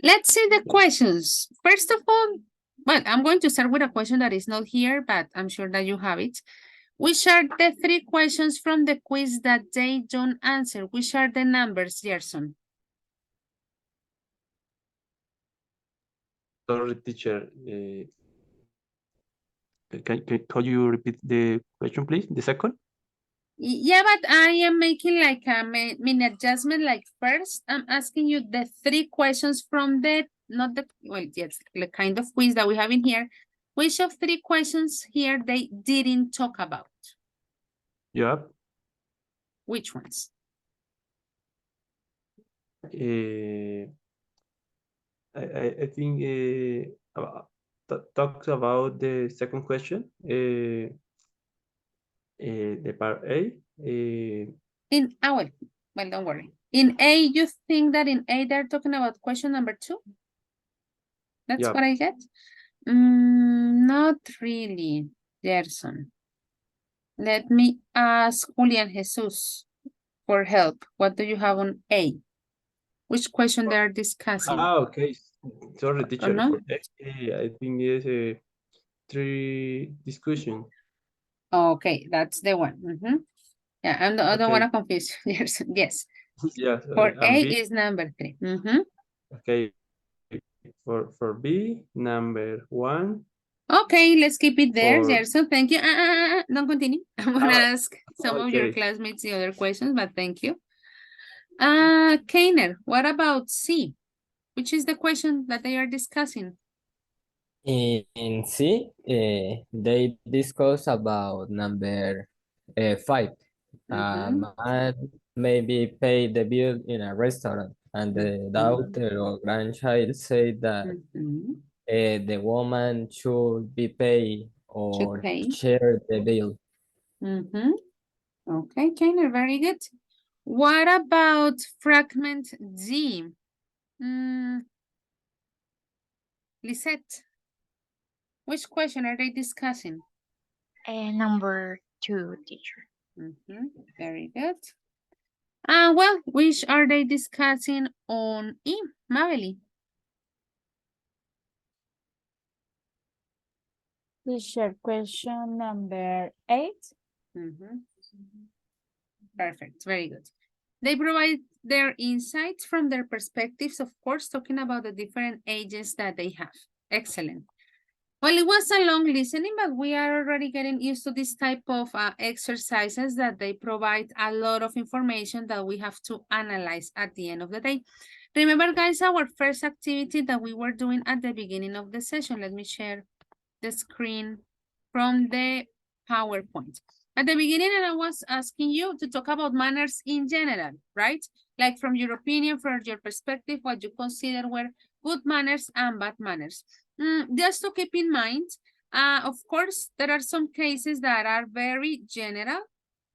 Let's see the questions. First of all, well, I'm going to start with a question that is not here, but I'm sure that you have it. Which are the 3 questions from the quiz that they don't answer? Which are the numbers, Gerson? Sorry, teacher. Can you repeat the question, please? The second? Yeah, but I am making like a mini adjustment. Like first, I'm asking you the 3 questions from the, not the, well, yes, the kind of quiz that we have in here. Which of 3 questions here they didn't talk about? Yep. Which ones? I think talks about the second question. The part A. Well, don't worry. In A, you think that in A they're talking about question number 2? That's what I get? Not really, Gerson. Let me ask Julian Jesus for help. What do you have on A? Which question they are discussing? Okay. Sorry, teacher. No? For A, I think it's a 3 discussion. Okay, that's the one. Yeah, I don't want to confuse you. Yes. Yes. For A is number 3. Okay. For B, number 1. Okay, let's keep it there, Gerson. Thank you. Don't continue. I'm gonna ask some of your classmates the other questions, but thank you. Keiner, what about C? Which is the question that they are discussing? In C, they discuss about number 5. Man maybe pay the bill in a restaurant, and the daughter or grandchild say that the woman should be paid or share the bill. Okay, Keiner, very good. What about fragment D? Lisette, which question are they discussing? Number 2, teacher. Very good. Well, which are they discussing on E, Mabeli? Teacher, question number 8. Perfect, very good. They provide their insights from their perspectives, of course, talking about the different ages that they have. Excellent. Well, it was a long listening, but we are already getting used to this type of exercises that they provide a lot of information that we have to analyze at the end of the day. Remember, guys, our first activity that we were doing at the beginning of the session. Let me share the screen from the PowerPoint. At the beginning, I was asking you to talk about manners in general, right? Like from your opinion, from your perspective, what you consider were good manners and bad manners. Just to keep in mind, of course, there are some cases that are very general,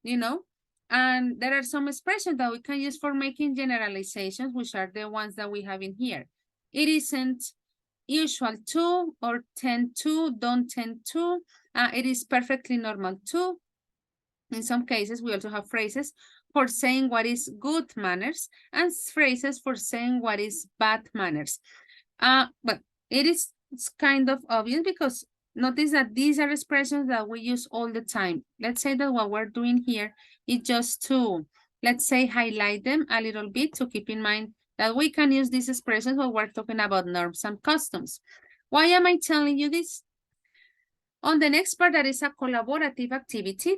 you know, and there are some expressions that we can use for making generalizations, which are the ones that we have in here. It isn't usual to or tend to, don't tend to. It is perfectly normal to. In some cases, we also have phrases for saying what is good manners and phrases for saying what is bad manners. But it's kind of obvious because notice that these are expressions that we use all the time. Let's say that what we're doing here is just to, let's say, highlight them a little bit to keep in mind that we can use these expressions when we're talking about norms and customs. Why am I telling you this? On the next part, that is a collaborative activity,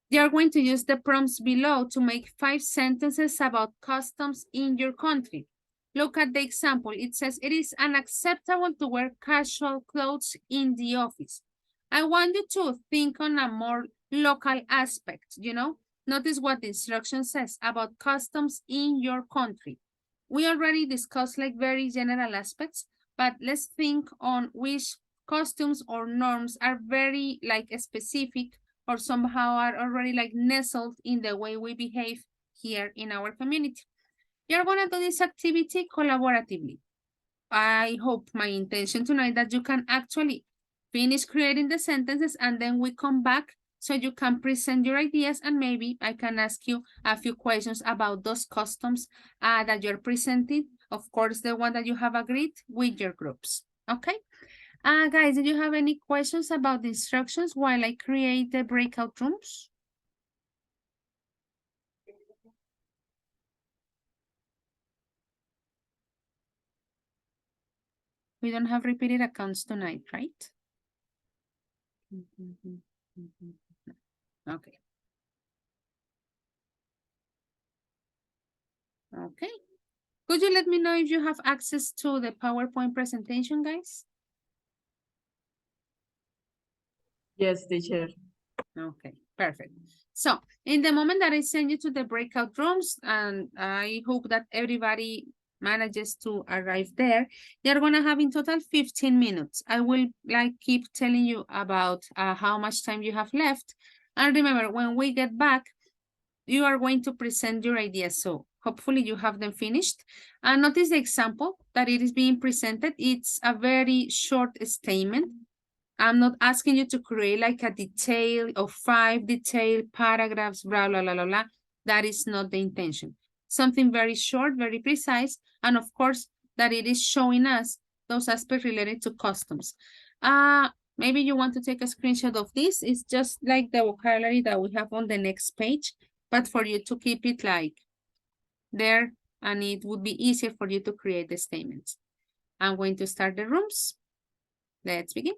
you are going to use the prompts below to make 5 sentences about customs in your country. Look at the example. It says, it is unacceptable to wear casual clothes in the office. I want you to think on a more local aspect, you know? Notice what the instruction says about customs in your country. We already discussed like very general aspects, but let's think on which costumes or norms are very like specific or somehow are already like nestled in the way we behave here in our community. You're gonna do this activity collaboratively. I hope my intention tonight that you can actually finish creating the sentences and then we come back so you can present your ideas and maybe I can ask you a few questions about those customs that you're presenting. Of course, the one that you have agreed with your groups. Okay. Guys, do you have any questions about the instructions while I create the breakout rooms? We don't have repeated accounts tonight, right? Okay. Okay. Could you let me know if you have access to the PowerPoint presentation, guys? Yes, teacher. Okay, perfect. So in the moment that I send you to the breakout rooms, and I hope that everybody manages to arrive there, they're gonna have in total 15 minutes. I will like keep telling you about how much time you have left. And remember, when we get back, you are going to present your ideas. So hopefully you have them finished. And notice the example that it is being presented. It's a very short statement. I'm not asking you to create like a detail of 5 detailed paragraphs, blah, blah, blah, blah, blah. That is not the intention. Something very short, very precise, and of course, that it is showing us those aspects related to customs. Maybe you want to take a screenshot of this. It's just like the vocabulary that we have on the next page, but for you to keep it like there, and it would be easier for you to create the statements. I'm going to start the rooms. Let's begin.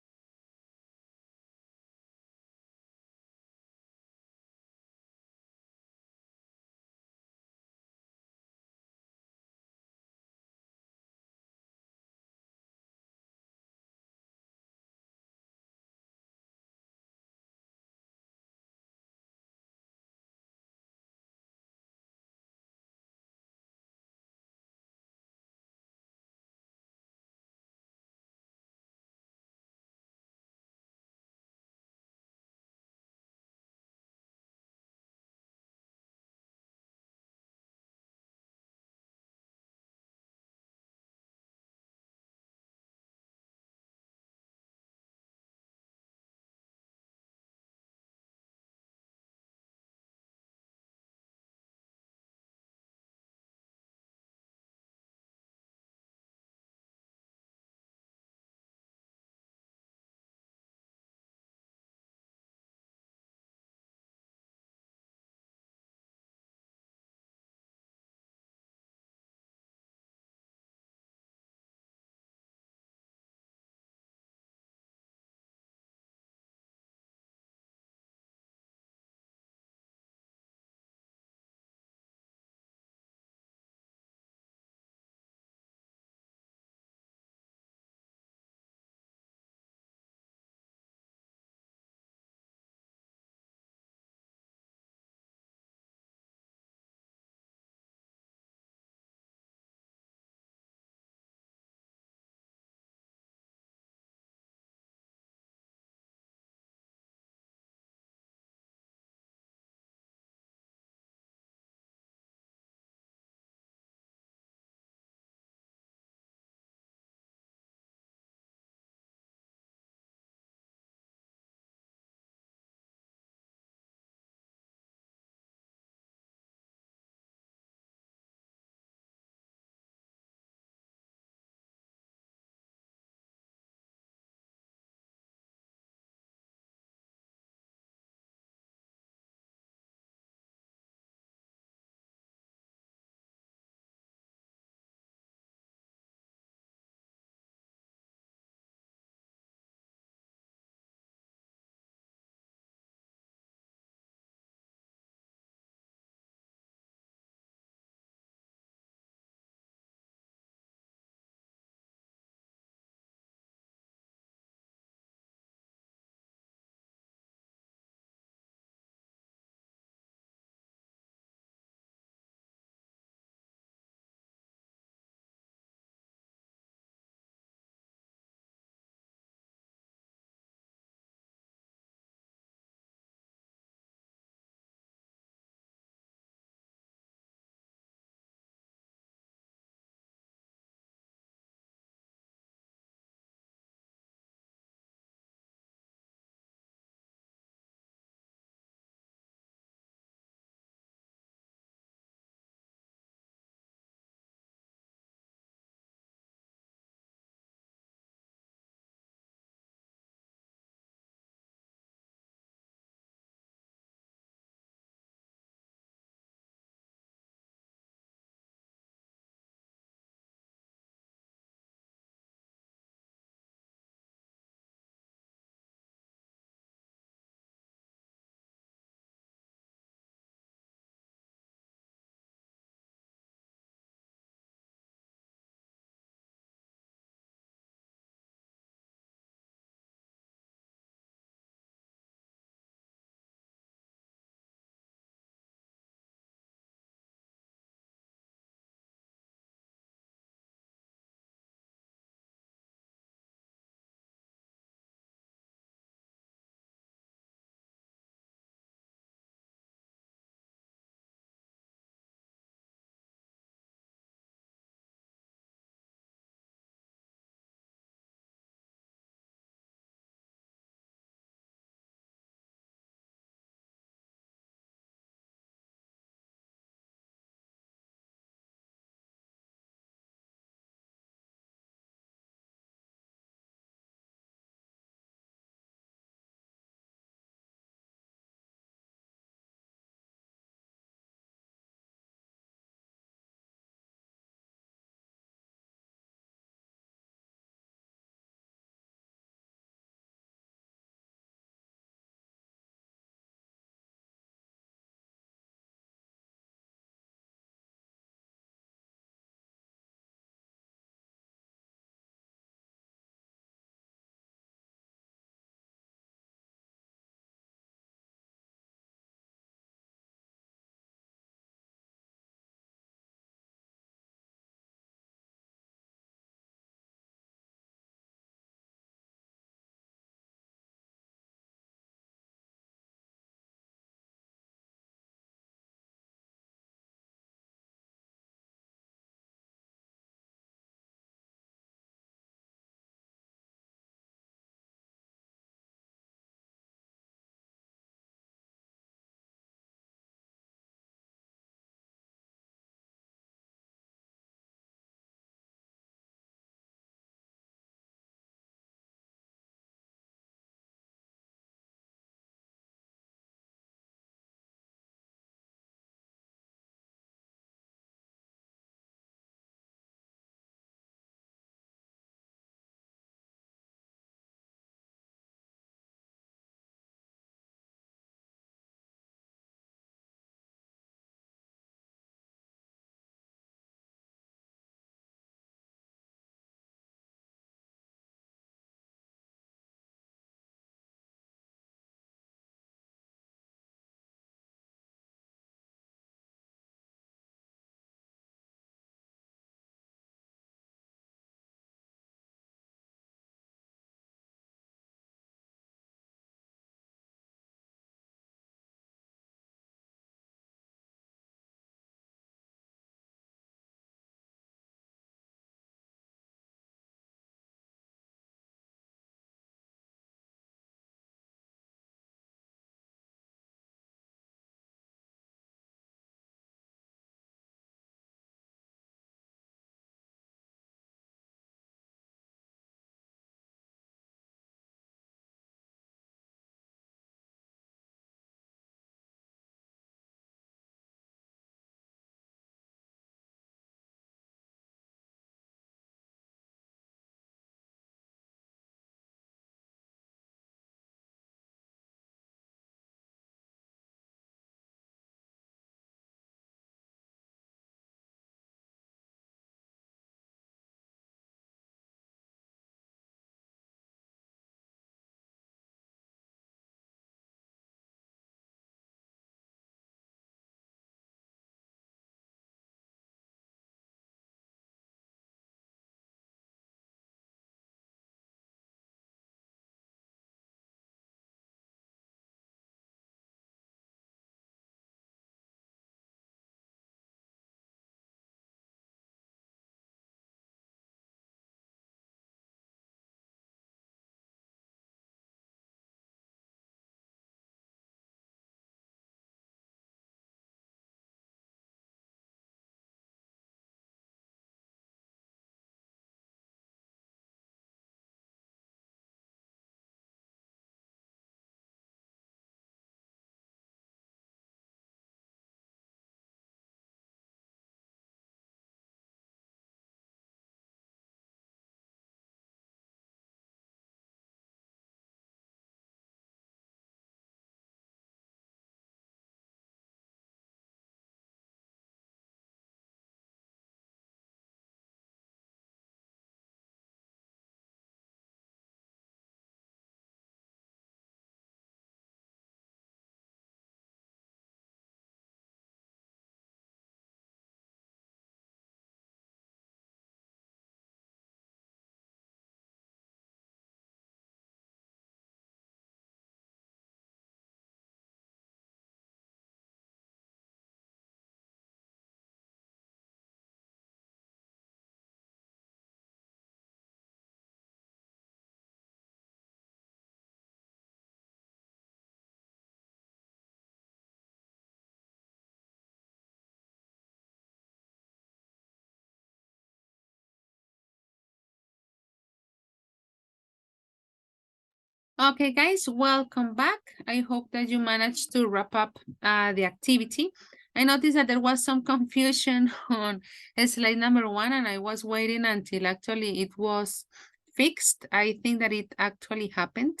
Okay, guys, welcome back. I hope that you managed to wrap up the activity. I noticed that there was some confusion on slide number 1, and I was waiting until actually it was fixed. I think that it actually happened.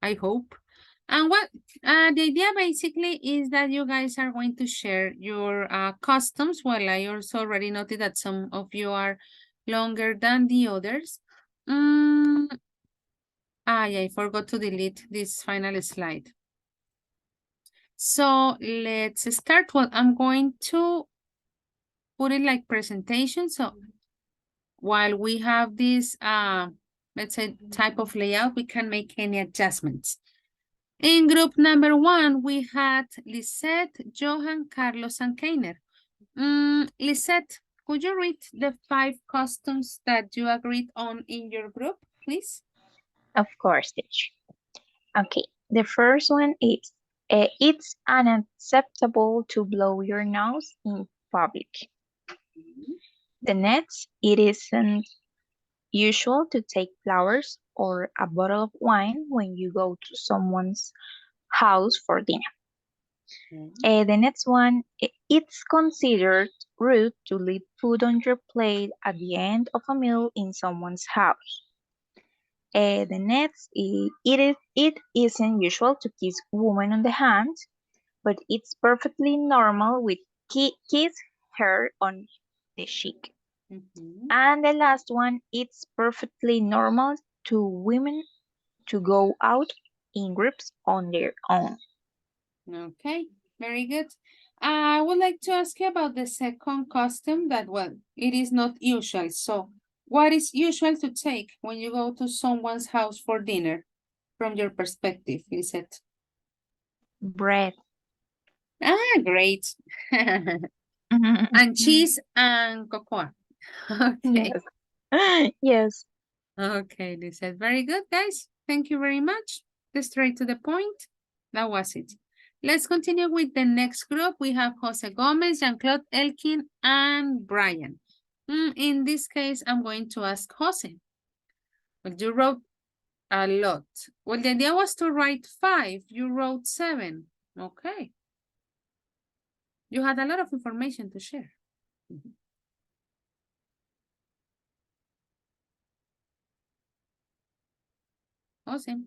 I hope. And what the idea basically is that you guys are going to share your customs. Well, I also already noted that some of you are longer than the others. Yeah, I forgot to delete this final slide. So let's start. Well, I'm going to put it like presentation. So while we have this, let's say type of layout, we can make any adjustments. In group number 1, we had Lisette, Johan, Carlos, and Keiner. Lisette, could you read the 5 customs that you agreed on in your group, please? Of course, teacher. Okay, the first one is it's unacceptable to blow your nose in public. The next, it isn't usual to take flowers or a bottle of wine when you go to someone's house for dinner. The next one, it's considered rude to leave food on your plate at the end of a meal in someone's house. The next, it isn't usual to kiss women on the hand, but it's perfectly normal with kiss her on the cheek. And the last one, it's perfectly normal to women to go out in groups on their own. Okay, very good. I would like to ask you about the second custom that, well, it is not usual. So what is usual to take when you go to someone's house for dinner from your perspective, Lisette? Bread. Great. And cheese and cocoa. Okay. Yes. Yes. Okay, Lisette. Very good, guys. Thank you very much. Straight to the point. That was it. Let's continue with the next group. We have Jose Gomez, Jean-Claude Elkin, and Brian. In this case, I'm going to ask Jose. Well, you wrote a lot. Well, the idea was to write 5. You wrote 7. Okay. You had a lot of information to share. Awesome.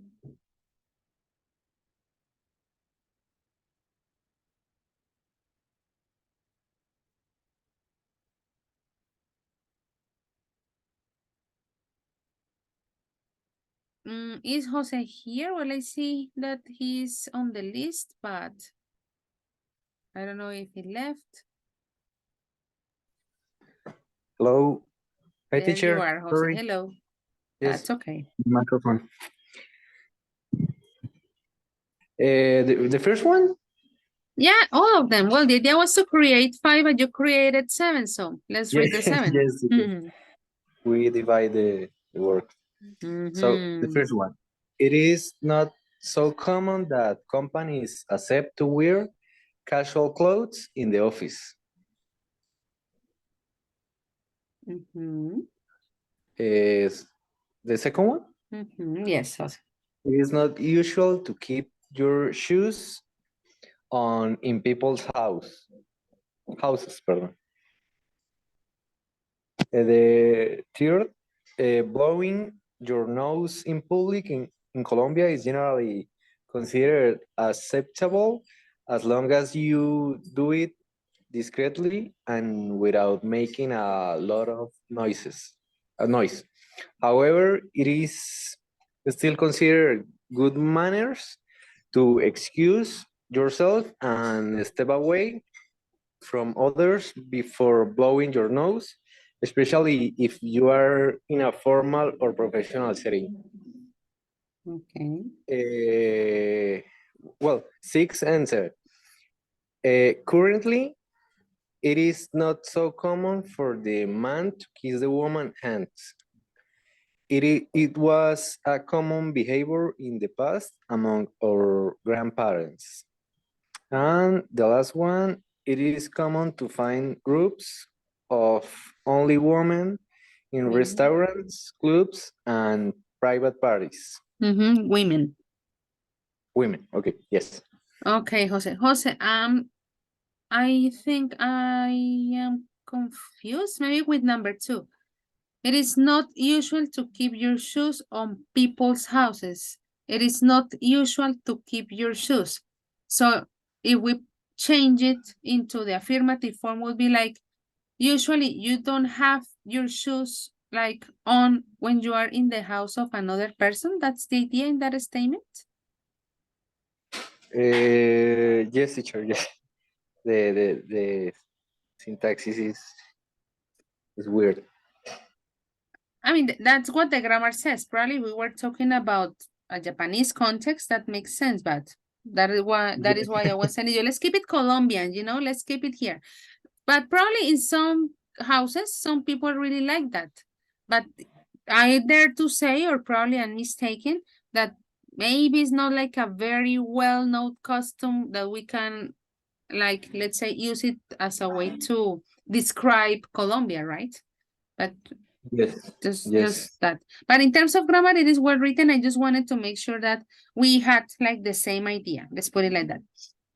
Is Jose here? Well, I see that he's on the list, but I don't know if he left. Hello. Hi, There teacher. you are, Jose. Sorry. Hello. Yes. That's okay. Microphone. The first one? Yeah, all of them. Well, the idea was to create 5, and you created 7. So let's read the 7. Yes. We divide the work. So the first one. It is not so common that companies accept to wear casual clothes in the office. Is the second one? Yes. Jose. It is not usual to keep your shoes on in people's houses. Pardon. The third, blowing your nose in public in Colombia is generally considered acceptable as long as you do it discreetly and without making a lot of noise. However, it is still considered good manners to excuse yourself and step away from others before blowing your nose, especially if you are in a formal or professional setting. Okay. Well, 6 and 7. Currently, it is not so common for the man to kiss the woman's hands. It was a common behavior in the past among our grandparents. And the last one, it is common to find groups of only women in restaurants, clubs, and private parties. Women. Women. Okay. Yes. Okay, Jose. Jose, I think I am confused maybe with number 2. It is not usual to keep your shoes on people's houses. It is not usual to keep your shoes. So if we change it into the affirmative form, would be like, usually you don't have your shoes like on when you are in the house of another person. That's the idea in that statement. Yes, teacher. Yes. The syntax is weird. I mean, that's what the grammar says. Probably we were talking about a Japanese context that makes sense, but that is why I was telling you, let's keep it Colombian, let's keep it here. But probably in some houses, some people really like that. But I dare to say, or probably I'm mistaken, that maybe it's not like a very well-known custom that we can, like, let's say, use it as a way to describe Colombia, right? But Yes. just that. But in terms of grammar, it is well written. I just wanted to make sure that we had like the same idea. Let's put it like that.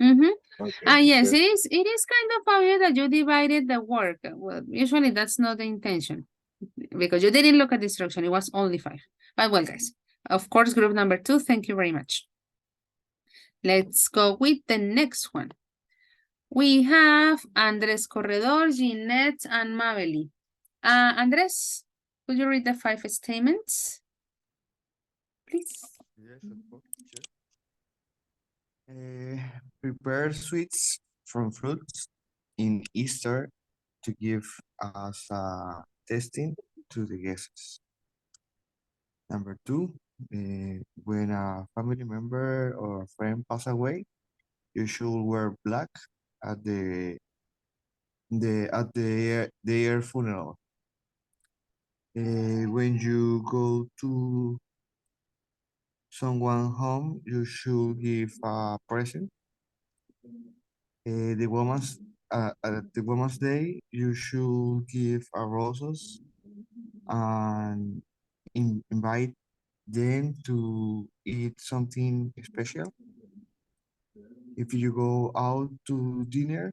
Okay. Yes, Sure. it is kind of obvious that you divided the work. Well, usually that's not the intention because you didn't look at the instruction. It was only 5. But well, guys, of course, group number 2, thank you very much. Let's go with the next one. We have Andres Corredor, Jeanette, and Mabeli. Andres, could you read the 5 statements, please? Yes, of course. Prepare sweets from fruits in Easter to give as a tasting to the guests. Number 2, when a family member or friend pass away, you should wear black at their funeral. When you go to someone home, you should give a present. The woman's at the Women's Day, you should give a roses and invite them to eat something special. If you go out to dinner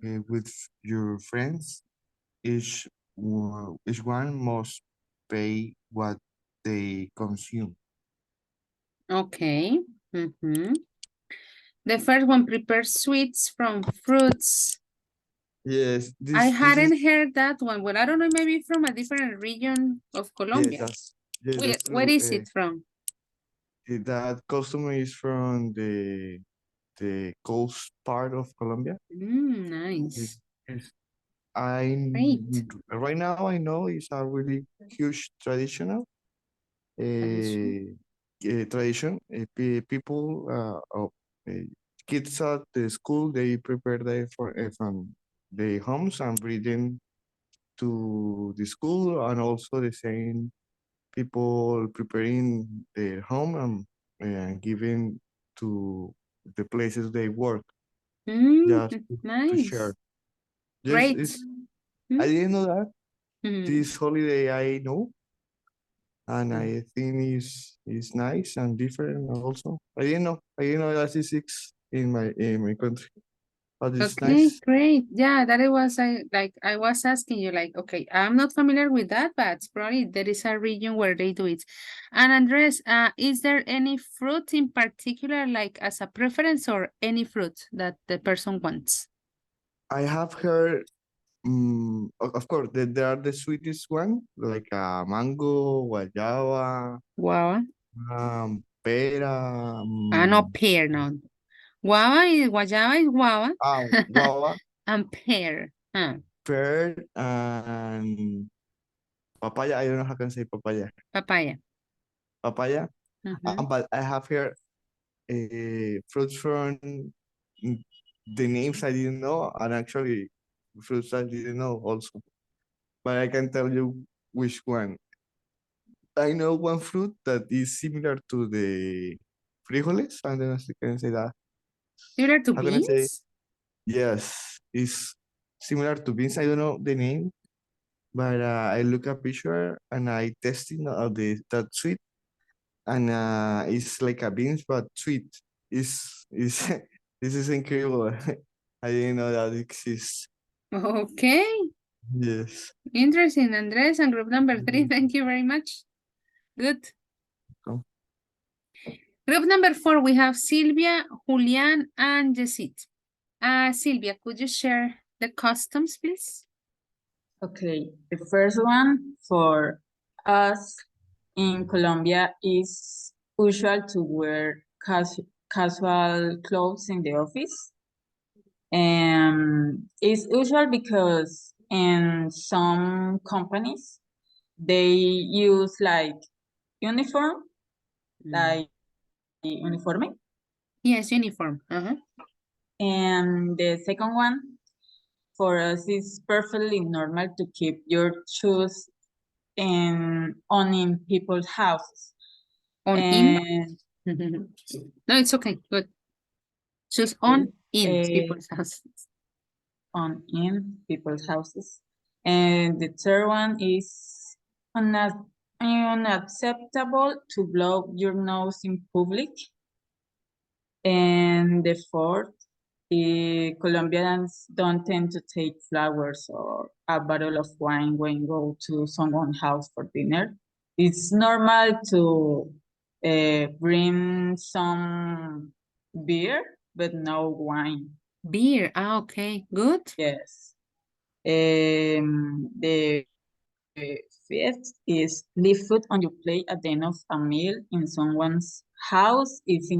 with your friends, each one must pay what they consume. Okay. The first one, prepare sweets from fruits. Yes, I this is hadn't heard that one. Well, I don't know, maybe from a different region of Colombia. that's Where true. is it from? That customer is from the coast part of Colombia. Nice. I Great. right now I know it's a really huge traditional tradition. People kids at the school they prepare them from the homes and bring them to the school, and also the same people preparing their home and giving to the places they work just to share. Nice. Yes, Great. I didn't know that. Mhm. This holiday I know, and I think is nice and different also. I didn't know that is six in my country, but it's Okay, nice. great. Yeah, that it was I was asking you like, okay, I'm not familiar with that, but probably there is a region where they do it. And Andres, is there any fruit in particular, like as a preference or any fruit that the person wants? I have heard, of course, there are the sweetest one like mango, guayaba, Guava. pera, No, pear, no. Guayaba is guava. guava, And pear. pear, and papaya. I don't know how can say papaya. Papaya. Papaya. But I have here fruits from the names I didn't know, and actually fruits I didn't know also. But I can tell you which one. I know one fruit that is similar to the frijoles. I don't know if you can say that. Similar to How can I say? beans? Yes, it's similar to beans. I don't know the name, but I look a picture and I testing of that sweet, and it's like a beans but sweet. Is this is incredible. I didn't know that exists. Okay, Yes. interesting, Andres. And group number 3, thank you very much. Good. Welcome. Group number 4, we have Sylvia, Julian, and Yesit. Sylvia, could you share the customs, please? Okay, the first one for us in Colombia is usual to wear casual clothes in the office. And it's usual because in some companies, they use like uniform, like uniforme. Yes, uniform. And the second one, for us, is perfectly normal to keep your shoes on in people's houses. On in? No, it's okay. Good. Just on in people's houses. On in people's houses. And the third one is unacceptable to blow your nose in public. And the fourth, Colombians don't tend to take flowers or a bottle of wine when go to someone's house for dinner. It's normal to bring some beer, but no wine. Beer, okay, good. Yes. The fifth is leave food on your plate at the end of a meal in someone's house is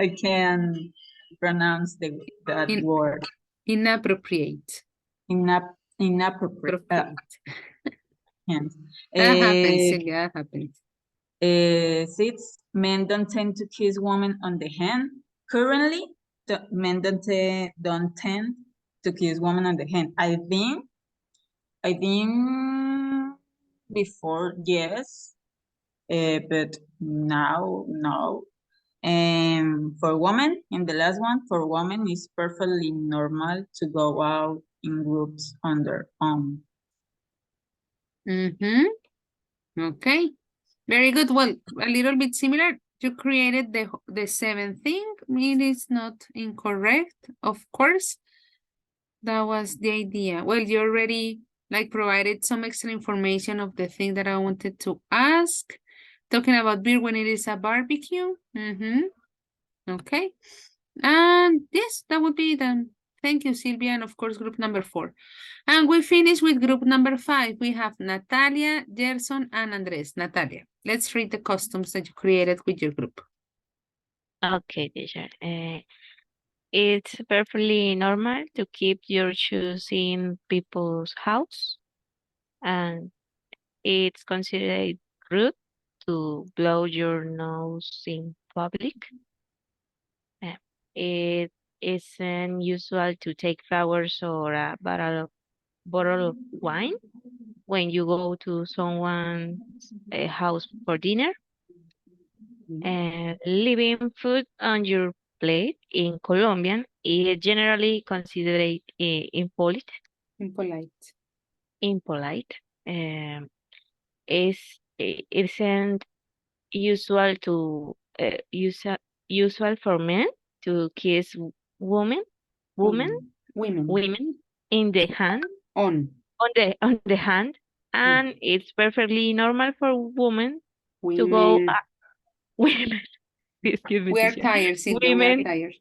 I can pronounce that word. Inappropriate. Inappropriate. Yes. That happens, Sylvia, that happens. Six, men don't tend to kiss women on the hand. Currently, the men don't tend to kiss women on the hand. I think before, yes, but now, no. And for women, in the last one, for women, it's perfectly normal to go out in groups on their own. Okay, very good. Well, a little bit similar. You created the seventh thing. It is not incorrect, of course. That was the idea. Well, you already like provided some extra information of the thing that I wanted to ask. Talking about beer when it is a barbecue. Okay. And yes, that would be done. Thank you, Sylvia. And of course, group number 4. And we finish with group number 5. We have Natalia, Gerson, and Andres. Natalia, let's read the customs that you created with your group. Okay, teacher. It's perfectly normal to keep your shoes in people's house, and it's considered rude to blow your nose in public. It isn't usual to take flowers or a bottle of wine when you go to someone's house for dinner. Leaving food on your plate in Colombian is generally considered impolite. Impolite. It isn't usual to usual for men to kiss women in the hand on the hand, and it's perfectly normal for women to go women. Excuse me, We are teacher. tired, Sylvia. We are tired.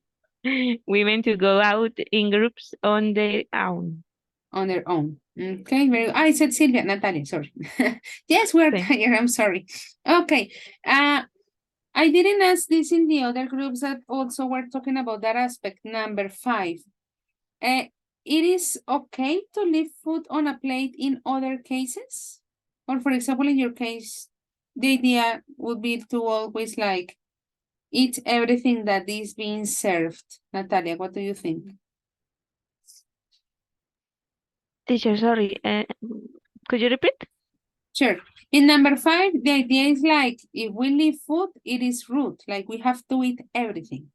Women to go out in groups on their own. On their own. Okay, very good. I said Sylvia, Natalia, sorry. Yes, we're tired. I'm sorry. Okay. I didn't ask this in the other groups that also were talking about that aspect. Number 5. It is okay to leave food on a plate in other cases? Or for example, in your case, the idea would be to always like eat everything that is being served. Natalia, what do you think? Teacher, sorry. Could you repeat? Sure. In number 5, the idea is like if we leave food, it is rude. Like we have to eat everything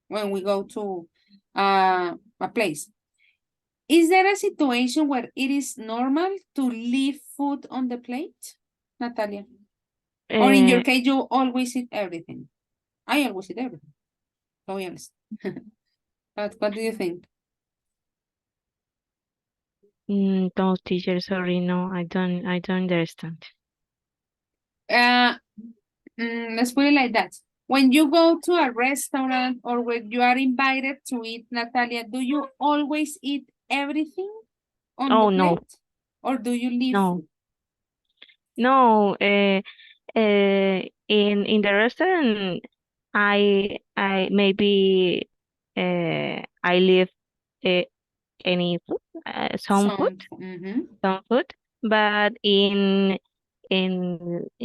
when we go to a place. Is there a situation where it is normal to leave food on the plate, Natalia? Or in your case, you always eat everything? I always eat everything, to be honest. But what do you think? No, teacher, sorry, no, I don't understand. Let's put it like that. When you go to a restaurant or when you are invited to eat, Natalia, do you always eat everything on the plate? No. Or do you leave No. food? No, in the restaurant, I maybe I leave any food, some food, some food, but in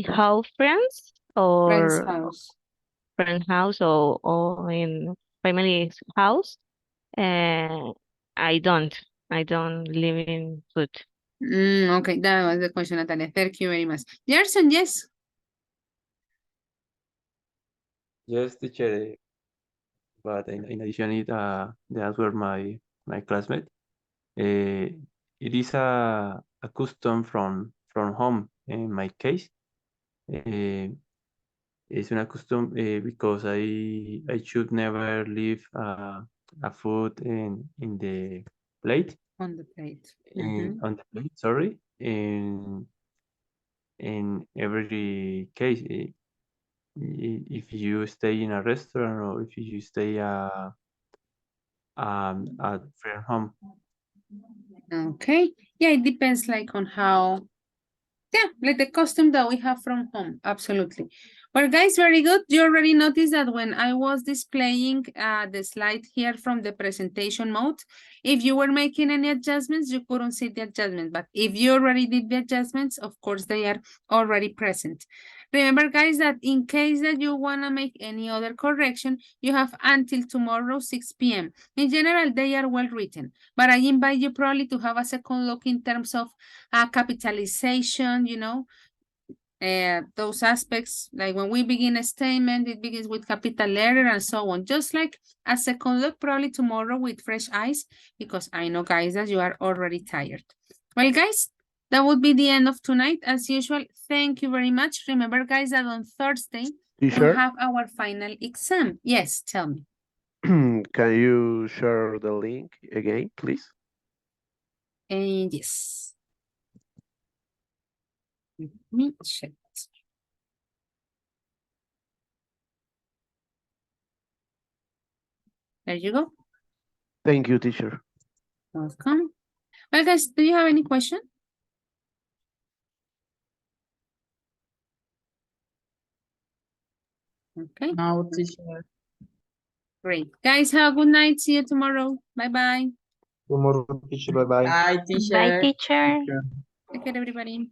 house friends Friend's or house. friend house or in family's house, I don't live in food. Okay, that was the question, Natalia. Thank you very much. Gerson, yes. Yes, teacher. But in addition, the answer my classmate. It is a custom from home. In my case, it's a custom because I should never leave a food in the plate. On the plate. On the plate, sorry. In every case, if you stay in a restaurant or if you stay at friend home. Okay. Yeah, it depends like on how, yeah, like the custom that we have from home. Absolutely. Well, guys, very good. You already noticed that when I was displaying the slide here from the presentation mode, if you were making any adjustments, you couldn't see the adjustment. But if you already did the adjustments, of course, they are already present. Remember, guys, that in case that you want to make any other correction, you have until tomorrow, 6 p.m. In general, they are well written, but I invite you probably to have a second look in terms of capitalization, you know, those aspects, like when we begin a statement, it begins with capital letter and so on. Just like a second look probably tomorrow with fresh eyes, because I know, guys, that you are already tired. Well, guys, that would be the end of tonight. As usual, thank you very much. Remember, guys, that on Thursday, we Teacher? have our final exam. Yes, tell me. Can you share the link again, please? And yes. Let me check. There you go. Thank you, teacher. Welcome. Well, guys, do you have any question? Okay. No, teacher. Great. Guys, have a good night. See you tomorrow. Bye-bye. Tomorrow, teacher. Bye-bye. Bye, Bye, teacher. teacher. Take care, everybody.